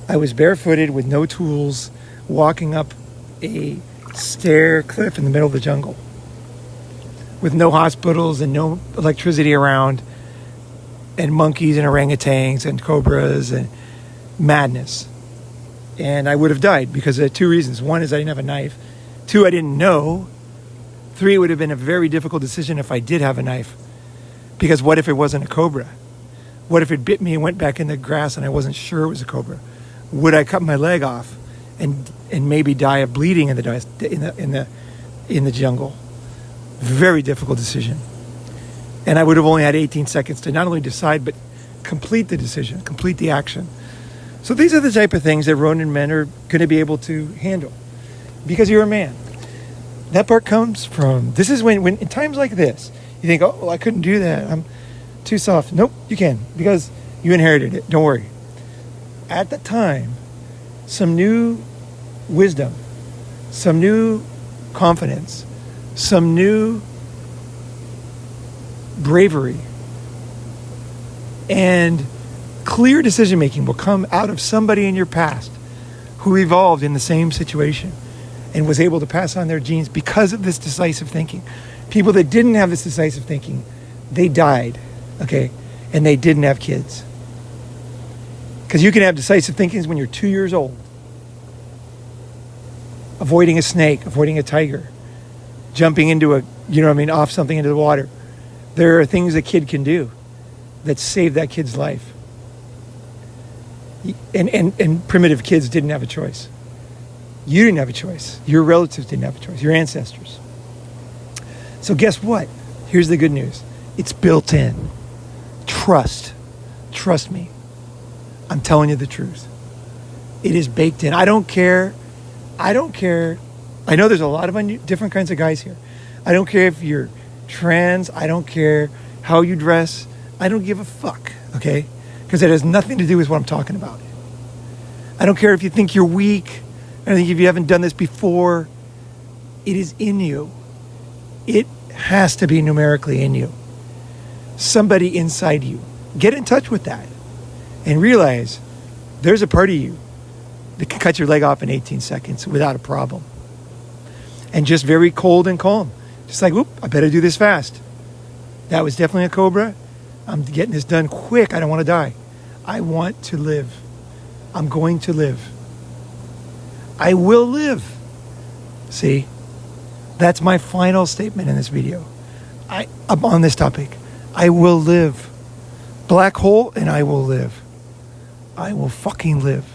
I was barefooted with no tools, walking up a stair cliff in the middle of the jungle. with no hospitals and no electricity around, and monkeys and orangutans and cobras and madness. And I would have died because of 2 reasons. One is I didn't have a knife. 2, I didn't know. 3, it would have been a very difficult decision if I did have a knife. Because what if it wasn't a cobra? What if it bit me and went back in the grass and I wasn't sure it was a cobra? Would I cut my leg off and maybe die of bleeding in the jungle? Very difficult decision. And I would have only had 18 seconds to not only decide, but complete the decision, complete the action. So these are the type of things that Ronin men are going to be able to handle because you're a man. That part comes from, this is when in times like this, you think, oh, I couldn't do that. I'm too soft. Nope, you can because you inherited it. Don't worry. At the time, some new wisdom, some new confidence, some new bravery, and clear decision making will come out of somebody in your past who evolved in the same situation and was able to pass on their genes because of this decisive thinking. People that didn't have this decisive thinking, they died, okay? And they didn't have kids. Because you can have decisive thinking when you're 2 years old. Avoiding a snake, avoiding a tiger, jumping into off something into the water. There are things a kid can do that save that kid's life. And primitive kids didn't have a choice. You didn't have a choice. Your relatives didn't have a choice. Your ancestors. So guess what? Here's the good news. It's built in. Trust. Trust me. I'm telling you the truth. It is baked in. I don't care. I know there's a lot of different kinds of guys here. I don't care if you're trans. I don't care how you dress. I don't give a fuck, okay? Because it has nothing to do with what I'm talking about. I don't care if you think you're weak. I don't think if you haven't done this before. It is in you. It has to be numerically in you. Somebody inside you. Get in touch with that and realize there's a part of you that can cut your leg off in 18 seconds without a problem. And just very cold and calm. Just like, whoop, I better do this fast. That was definitely a cobra. I'm getting this done quick. I don't want to die. I want to live. I'm going to live. I will live. See? That's my final statement in this video. I'm on this topic. I will live. Black hole and I will live. I will fucking live.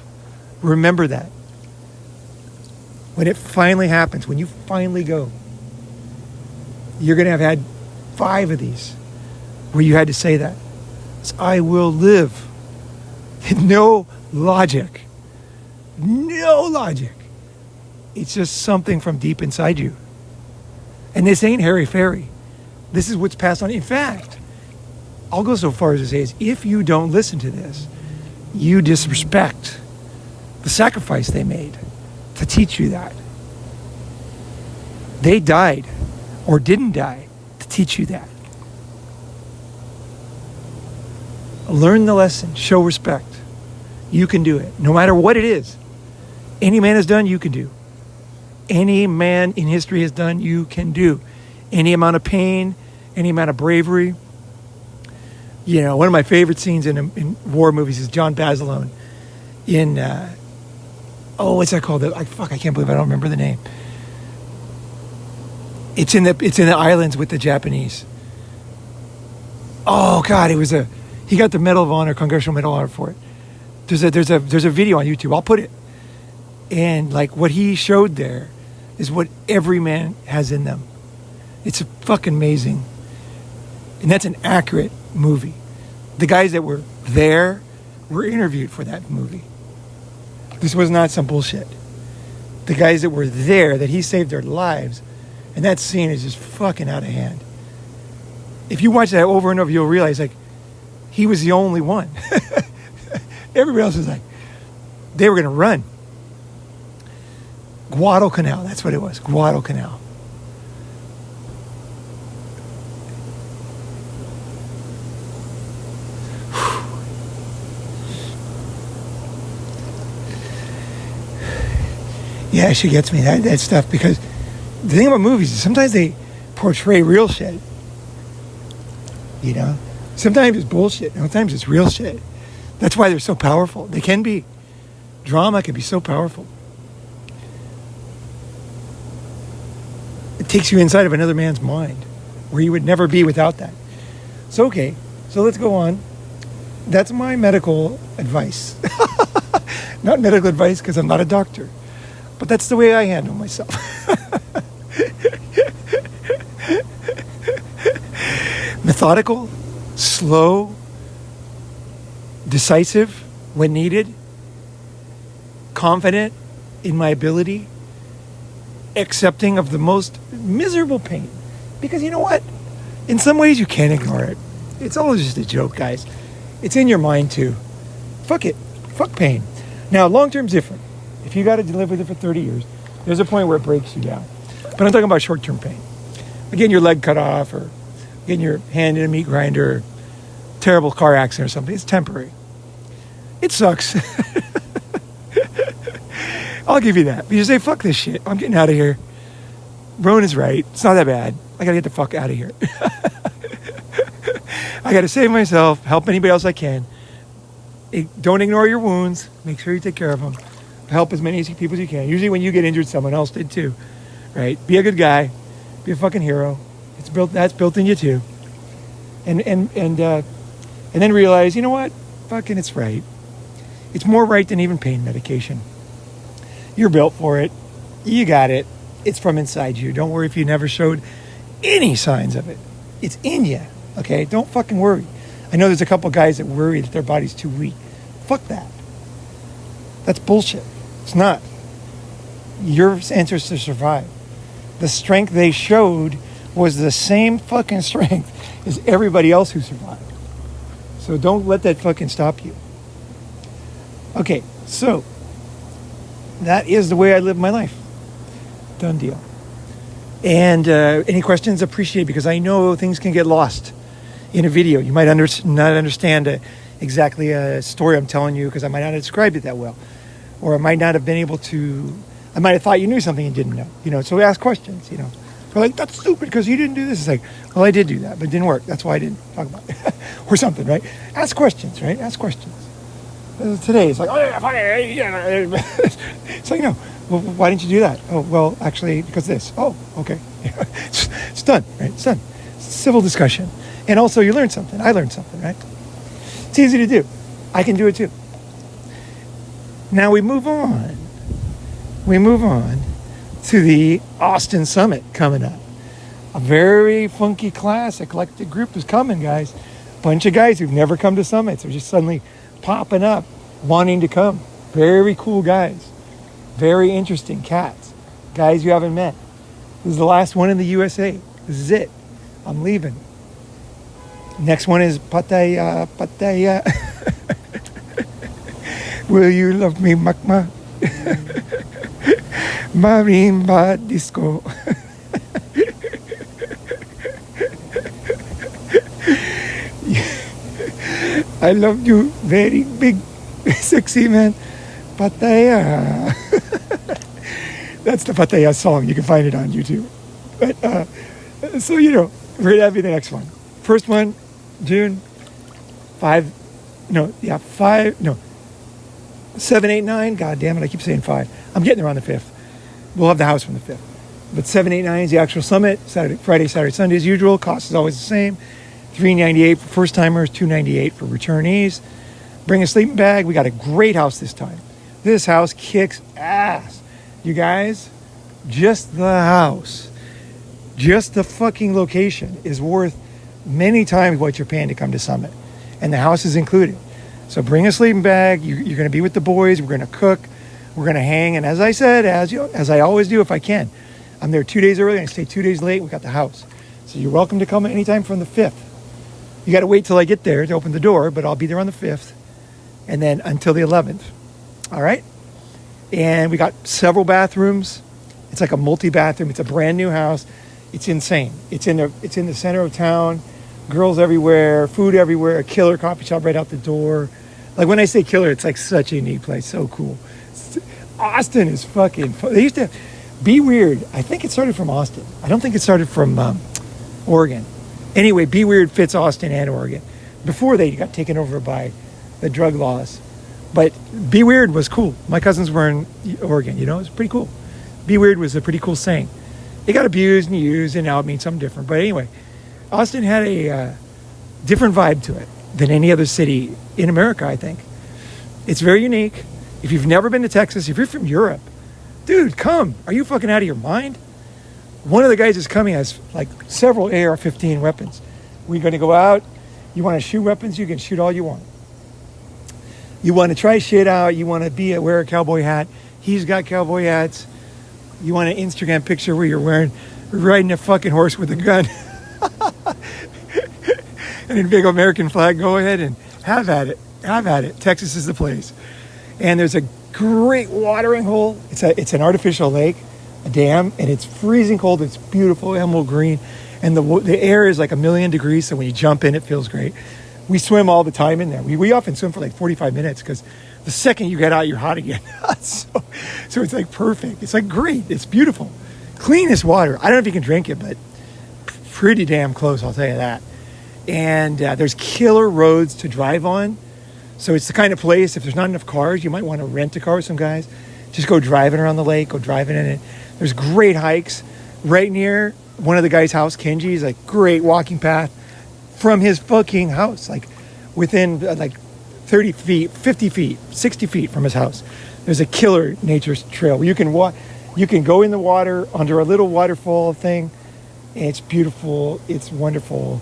Remember that. When it finally happens, when you finally go, you're going to have had 5 of these where you had to say that. It's, I will live. No logic. No logic. It's just something from deep inside you. And this ain't hairy-fairy. This is what's passed on. In fact, I'll go so far as to say is if you don't listen to this, you disrespect the sacrifice they made to teach you that. They died or didn't die to teach you that. Learn the lesson. Show respect. You can do it. No matter what it is. Any man has done, you can do. Any man in history has done, you can do. Any amount of pain, any amount of bravery. You know, one of my favorite scenes in war movies is John Basilone in, what's that called? I can't believe I don't remember the name. It's in the islands with the Japanese. Oh God, he got the Medal of Honor, Congressional Medal of Honor for it. There's a video on YouTube. I'll put it. And like what he showed there is what every man has in them. It's fucking amazing. And that's an accurate movie. The guys that were there were interviewed for that movie. This was not some bullshit. The guys that were there, that he saved their lives, and that scene is just fucking out of hand. If you watch that over and over, you'll realize, like, he was the only one. Everybody else was like, they were going to run. Guadalcanal, that's what it was, Guadalcanal. Yeah, she gets me, that stuff, because the thing about movies is sometimes they portray real shit. You know? Sometimes it's bullshit. Sometimes it's real shit. That's why they're so powerful. They can be. Drama can be so powerful. It takes you inside of another man's mind where you would never be without that. So, okay. So let's go on. That's my medical advice. Not medical advice because I'm not a doctor. But that's the way I handle myself. Methodical, slow, decisive when needed, confident in my ability, accepting of the most miserable pain. Because you know what? In some ways you can't ignore it. It's all just a joke, guys. It's in your mind too. Fuck it. Fuck pain. Now, long-term's different. If you got to live with it for 30 years, there's a point where it breaks you down. But I'm talking about short-term pain. Getting your leg cut off or getting your hand in a meat grinder or terrible car accident or something. It's temporary. It sucks. I'll give you that. But you say, fuck this shit. I'm getting out of here. Ronan's right. It's not that bad. I got to get the fuck out of here. I got to save myself, help anybody else I can. Don't ignore your wounds. Make sure you take care of them. Help as many people as you can. Usually when you get injured, someone else did too. Right? Be a good guy. Be a fucking hero. That's built in you too. And then realize, you know what? Fucking it's right. It's more right than even pain medication. You're built for it. You got it. It's from inside you. Don't worry if you never showed any signs of it. It's in you. Okay? Don't fucking worry. I know there's a couple guys that worry that their body's too weak. Fuck that. That's bullshit. It's not. Your ancestors survived. The strength they showed was the same fucking strength as everybody else who survived. So don't let that fucking stop you. Okay, so that is the way I live my life. Done deal. And any questions? Appreciate it, because I know things can get lost in a video. You might not understand exactly a story I'm telling you because I might not have described it that well. Or I might not have been able to, I might have thought you knew something you didn't know. So we ask questions, We're like, that's stupid because you didn't do this. It's like, well, I did do that, but it didn't work. That's why I didn't talk about it. Or something, right? Ask questions, right? Ask questions. Today, it's like, oh, yeah. It's like, no. Well, why didn't you do that? Oh, well, actually, because this. Oh, okay. It's done, right? It's done. Civil discussion. And also, you learned something. I learned something, right? It's easy to do. I can do it too. Now we move on. We move on to the Austin Summit coming up. A very funky class, eclectic group is coming, guys. Bunch of guys who've never come to summits are just suddenly popping up, wanting to come. Very cool guys. Very interesting cats. Guys you haven't met. This is the last one in the USA. This is it. I'm leaving. Next one is Pattaya. Will you love me, Makma? Marimba disco. I love you, very big, sexy man. Pattaya. That's the Pattaya song. You can find it on YouTube. But so we're gonna have you the next one. First one, June 7, 8, 9. God damn it, I keep saying 5. I'm getting there on the 5th. We'll have the house from the 5th. But 7, 8, 9 is the actual summit. Friday, Saturday, Sunday as usual. Cost is always the same. $398 for first timers, $298 for returnees. Bring a sleeping bag. We got a great house this time. This house kicks ass. You guys, just the house, just the fucking location is worth many times what you're paying to come to Summit. And the house is included. So bring a sleeping bag. You're going to be with the boys. We're going to cook. We're going to hang. And as I said, as I always do if I can, I'm there 2 days early. I stay 2 days late. We got the house. So you're welcome to come anytime from the 5th. You got to wait till I get there to open the door, but I'll be there on the 5th. And then until the 11th. All right? And we got several bathrooms. It's like a multi-bathroom. It's a brand new house. It's insane. It's in the center of town. Girls everywhere, food everywhere, a killer coffee shop right out the door. Like when I say killer, it's like such a neat place. So cool. Austin is fucking fun. They used to have Be Weird, I think it started from Austin. I don't think it started from Oregon. Anyway, Be Weird fits Austin and Oregon. Before they got taken over by the drug laws. But Be Weird was cool. My cousins were in Oregon, you know, it was pretty cool. Be Weird was a pretty cool saying. It got abused and used, and now it means something different. But anyway, Austin had a different vibe to it than any other city in America, I think. It's very unique. If you've never been to Texas, if you're from Europe, dude, come. Are you fucking out of your mind? One of the guys is coming has like several AR-15 weapons. We're going to go out. You want to shoot weapons? You can shoot all you want. You want to try shit out. You want to wear a cowboy hat. He's got cowboy hats. You want an Instagram picture where you're riding a fucking horse with a gun and a big American flag. Go ahead and have at it. Have at it. Texas is the place. And there's a great watering hole. It's an artificial lake, a dam, and it's freezing cold. It's beautiful, emerald green, and the air is like 1,000,000 degrees. So when you jump in, it feels great. We swim all the time in there. We often swim for like 45 minutes because the second you get out, you're hot again. so it's like perfect. It's like great. It's beautiful. Cleanest water. I don't know if you can drink it, but pretty damn close, I'll tell you that. And there's killer roads to drive on. So it's the kind of place, if there's not enough cars, you might want to rent a car with some guys. Just go driving around the lake, go driving in it. There's great hikes right near one of the guys' house, Kenji's, like great walking path from his fucking house, like within like 30 feet, 50 feet, 60 feet from his house. There's a killer nature trail where you can walk. You can go in the water under a little waterfall thing. It's beautiful. It's wonderful.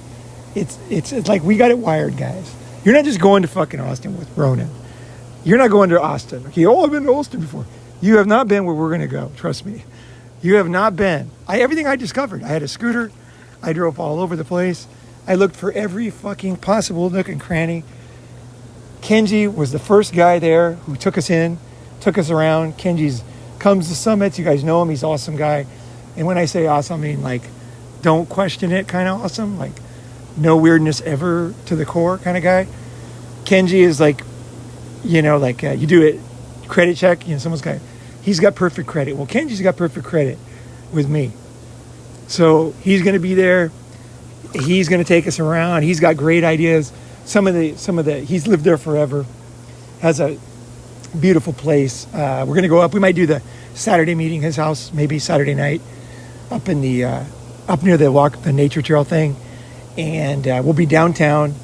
It's like we got it wired, guys. You're not just going to fucking Austin with Ronin. You're not going to Austin. Okay, I've been to Austin before. You have not been where we're going to go. Trust me. You have not been. Everything I discovered. I had a scooter. I drove all over the place. I looked for every fucking possible nook and cranny. Kenji was the first guy there who took us in, took us around. Kenji's comes to summits. You guys know him. He's an awesome guy. And when I say awesome, I mean like don't question it kind of awesome. Like no weirdness ever to the core kind of guy. Kenji is like, you know, like you do it, credit check, you know, he's got perfect credit. Well, Kenji's got perfect credit with me. So he's going to be there. He's going to take us around. He's got great ideas. Some of the, he's lived there forever, has a beautiful place. We're going to go up. We might do the Saturday meeting, his house, maybe Saturday night up in the, up near the nature trail thing. And we'll be downtown.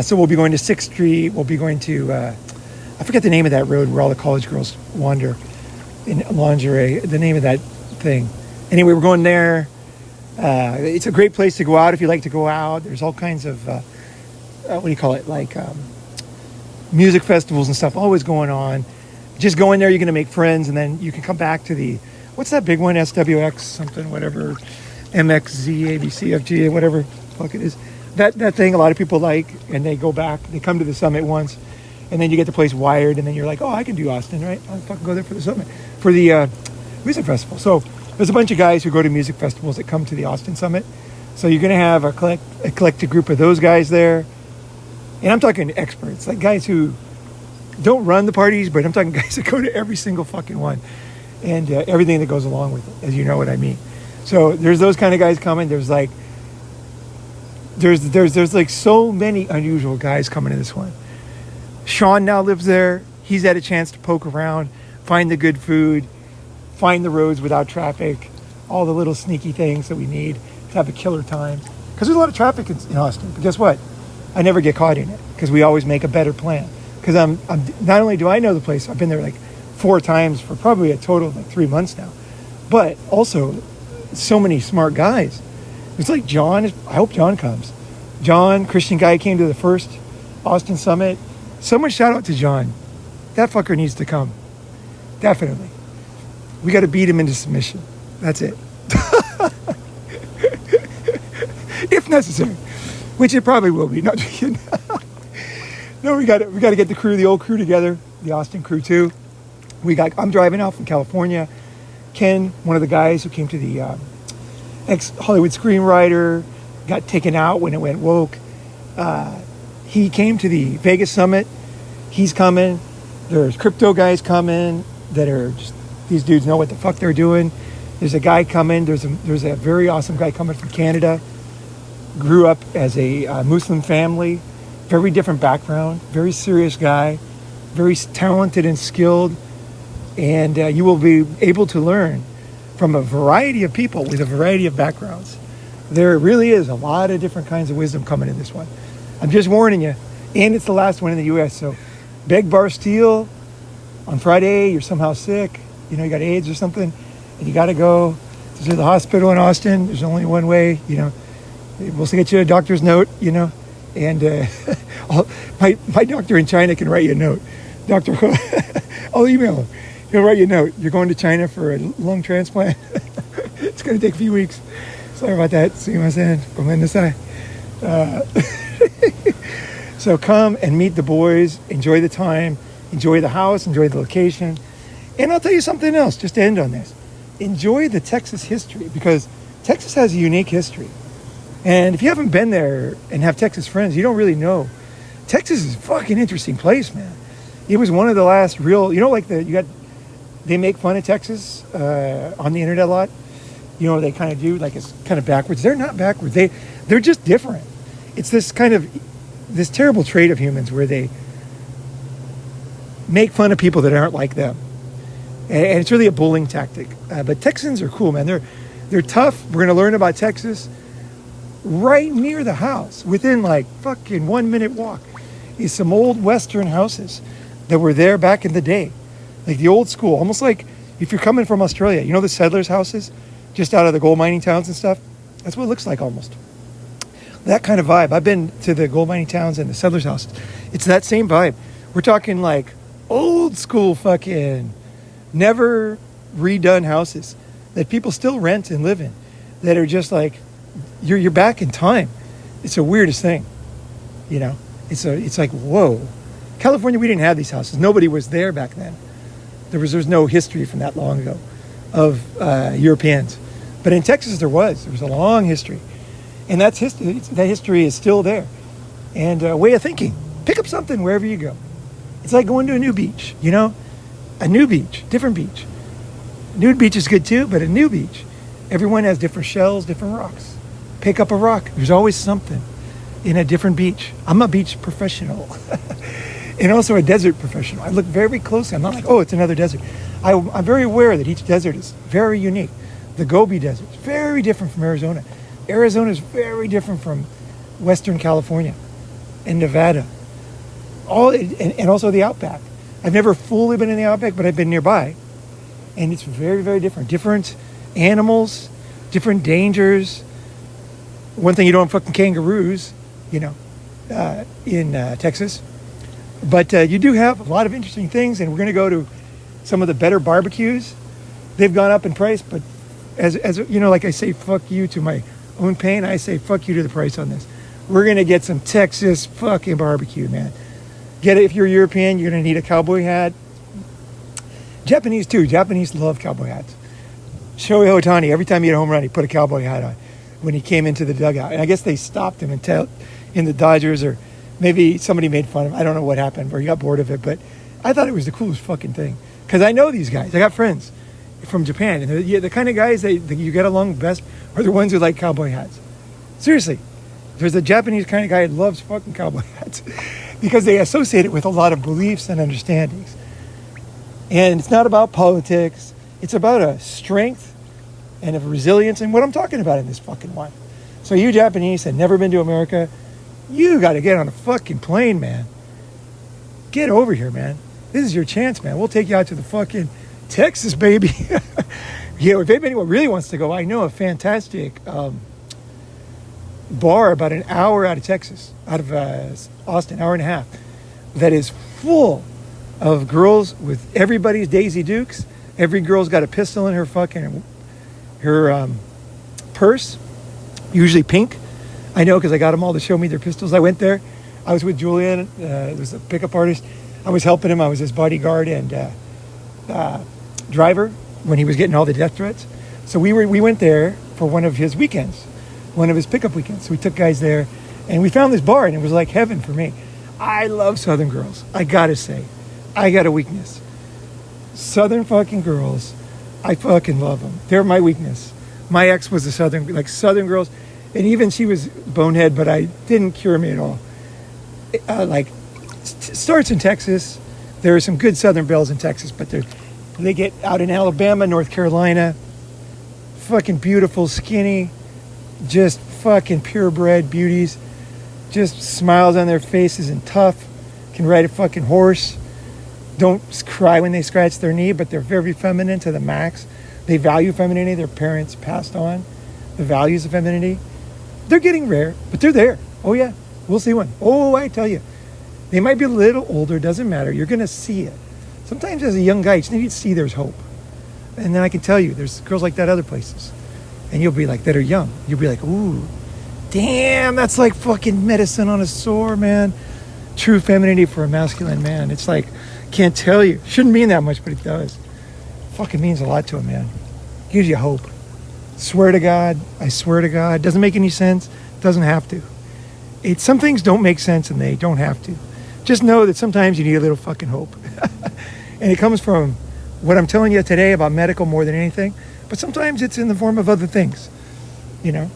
So we'll be going to 6th Street. We'll be going to, I forget the name of that road where all the college girls wander in lingerie, the name of that thing. Anyway, we're going there. It's a great place to go out if you like to go out. There's all kinds of, what do you call it? Like music festivals and stuff always going on. Just go in there, you're going to make friends, and then you can come back to the, what's that big one? SWX something, whatever, MXZ, ABCFG, whatever the fuck it is. That thing a lot of people like, and they go back, they come to the summit once, and then you get the place wired, and then you're like, oh, I can do Austin, right? I'll fucking go there for the summit, for the music festival. So there's a bunch of guys who go to music festivals that come to the Austin summit. So you're going to have a collected group of those guys there. And I'm talking experts, like guys who don't run the parties, but I'm talking guys that go to every single fucking one and everything that goes along with it, as you know what I mean. So there's those kind of guys coming. There's like, there's like so many unusual guys coming to this one. Sean now lives there. He's had a chance to poke around, find the good food, find the roads without traffic, all the little sneaky things that we need to have a killer time. Because there's a lot of traffic in Austin. But guess what? I never get caught in it because we always make a better plan. Because I'm not only do I know the place, I've been there like 4 times for probably a total of like 3 months now. But also, so many smart guys. It's like John, I hope John comes. John, Christian guy, came to the first Austin Summit. Someone shout out to John. That fucker needs to come. Definitely. We got to beat him into submission. That's it. If necessary. Which it probably will be. Not just kidding. No, we got to get the old crew together. The Austin crew too. I'm driving out from California. Ken, one of the guys who came to the ex-Hollywood screenwriter, got taken out when it went woke. He came to the Vegas Summit. He's coming. There's crypto guys coming that are just, these dudes know what the fuck they're doing. There's a guy coming. There's a very awesome guy coming from Canada. Grew up as a Muslim family, very different background, very serious guy, very talented and skilled, and you will be able to learn from a variety of people with a variety of backgrounds. There really is a lot of different kinds of wisdom coming in this one. I'm just warning you, and it's the last one in the U.S., so beg, bar, steal. On Friday, you're somehow sick, you got AIDS or something, and you got to go to the hospital in Austin. There's only one way, we'll get you a doctor's note, and my doctor in China can write you a note. Doctor, I'll email him. He'll write you a note. You're going to China for a lung transplant. It's going to take a few weeks. Sorry about that. Sumimasen. Gomennasai. So come and meet the boys. Enjoy the time. Enjoy the house. Enjoy the location. And I'll tell you something else, just to end on this. Enjoy the Texas history, because Texas has a unique history. And if you haven't been there and have Texas friends, you don't really know. Texas is a fucking interesting place, man. It was one of the last real, they make fun of Texas on the internet a lot. They kind of do, like it's kind of backwards. They're not backwards. They're just different. It's this terrible trait of humans where they make fun of people that aren't like them. And it's really a bullying tactic. But Texans are cool, man. They're tough. We're going to learn about Texas. Right near the house, within like fucking 1 minute walk, is some old Western houses that were there back in the day. Like the old school, almost like if you're coming from Australia, the settlers' houses, just out of the gold mining towns and stuff. That's what it looks like almost. That kind of vibe. I've been to the gold mining towns and the settlers' houses. It's that same vibe. We're talking like old school fucking never redone houses that people still rent and live in, that are just like, you're back in time. It's the weirdest thing, It's like, whoa. California, we didn't have these houses. Nobody was there back then. There was no history from that long ago of Europeans. But in Texas, there was a long history. And that's history. That history is still there. And a way of thinking. Pick up something wherever you go. It's like going to a new beach, A new beach, different beach. Nude beach is good too, but a new beach. Everyone has different shells, different rocks. Pick up a rock. There's always something in a different beach. I'm a beach professional. And also a desert professional. I look very closely. I'm not like, oh, it's another desert. I'm very aware that each desert is very unique. The Gobi Desert is very different from Arizona. Arizona is very different from Western California and Nevada. And also the Outback. I've never fully been in the Outback, but I've been nearby. And it's very, very different. Different animals, different dangers. One thing, you don't have fucking kangaroos, in Texas. But you do have a lot of interesting things, and we're going to go to some of the better barbecues. They've gone up in price, but as like I say fuck you to my own pain, I say fuck you to the price on this. We're going to get some Texas fucking barbecue, man. Get it. If you're European, you're going to need a cowboy hat. Japanese too. Japanese love cowboy hats. Shohei Ohtani, every time he had a home run, he put a cowboy hat on when he came into the dugout. And I guess they stopped him in the Dodgers, or maybe somebody made fun of him. I don't know what happened, or he got bored of it. But I thought it was the coolest fucking thing. Because I know these guys. I got friends from Japan. And the kind of guys that you get along best are the ones who like cowboy hats. Seriously. There's a Japanese kind of guy that loves fucking cowboy hats. Because they associate it with a lot of beliefs and understandings. And it's not about politics. It's about a strength and a resilience, and what I'm talking about in this fucking one. So you Japanese have never been to America, you got to get on a fucking plane, man. Get over here, man. This is your chance, man. We'll take you out to the fucking Texas, baby. Yeah, if anyone really wants to go, I know a fantastic bar about an hour out of Texas, out of Austin, hour and a half, that is full of girls with everybody's Daisy Dukes. Every girl's got a pistol in her fucking purse, usually pink. I know because I got them all to show me their pistols. I went there. I was with Julian, who was a pickup artist. I was helping him. I was his bodyguard and driver when he was getting all the death threats. So we went there for one of his weekends, one of his pickup weekends. So we took guys there, and we found this bar, and it was like heaven for me. I love Southern girls. I gotta say, I got a weakness. Southern fucking girls. I fucking love them. They're my weakness. My ex was a Southern girls, and even she was bonehead, but I didn't cure me at all. Starts in Texas. There are some good Southern belles in Texas, but they get out in Alabama, North Carolina, fucking beautiful, skinny, just fucking purebred beauties, just smiles on their faces and tough, can ride a fucking horse, don't cry when they scratch their knee, but they're very feminine to the max. They value femininity. Their parents passed on the values of femininity. They're getting rare, but they're there. Oh yeah, we'll see one. Oh, I tell you, they might be a little older, doesn't matter. You're gonna see it. Sometimes as a young guy, you just need to see there's hope. And then I can tell you, there's girls like that other places. And you'll be like, that are young. You'll be like, ooh, damn, that's like fucking medicine on a sore, man. True femininity for a masculine man. It's like, can't tell you. Shouldn't mean that much, but it does. Fucking means a lot to a man. Gives you hope. Swear to God, I swear to God. Doesn't make any sense. Doesn't have to. Some things don't make sense and they don't have to. Just know that sometimes you need a little fucking hope. And it comes from what I'm telling you today about medical more than anything. But sometimes it's in the form of other things. You know?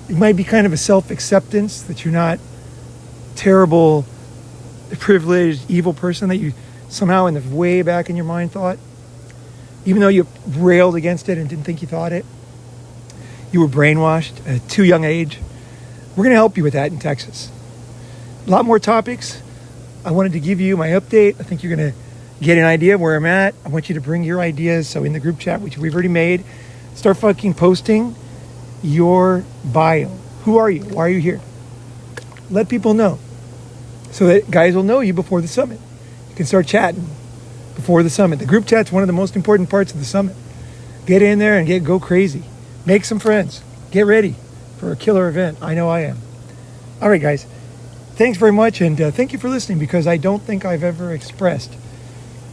It might be kind of a self-acceptance that you're not terrible, privileged, evil person that you somehow in the way back in your mind thought. Even though you railed against it and didn't think you thought it. You were brainwashed at a too young age. We're going to help you with that in Texas. A lot more topics. I wanted to give you my update. I think you're going to get an idea of where I'm at. I want you to bring your ideas. So in the group chat, which we've already made, start fucking posting your bio. Who are you? Why are you here? Let people know. So that guys will know you before the summit. You can start chatting before the summit. The group chat's one of the most important parts of the summit. Get in there and go crazy. Make some friends. Get ready for a killer event. I know I am. All right, guys. Thanks very much, and thank you for listening, because I don't think I've ever expressed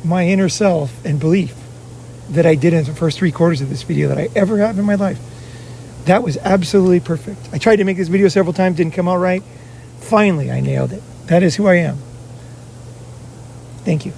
my inner self and belief that I did in the first 3/4 of this video that I ever have in my life. That was absolutely perfect. I tried to make this video several times, didn't come out right. Finally, I nailed it. That is who I am. Thank you.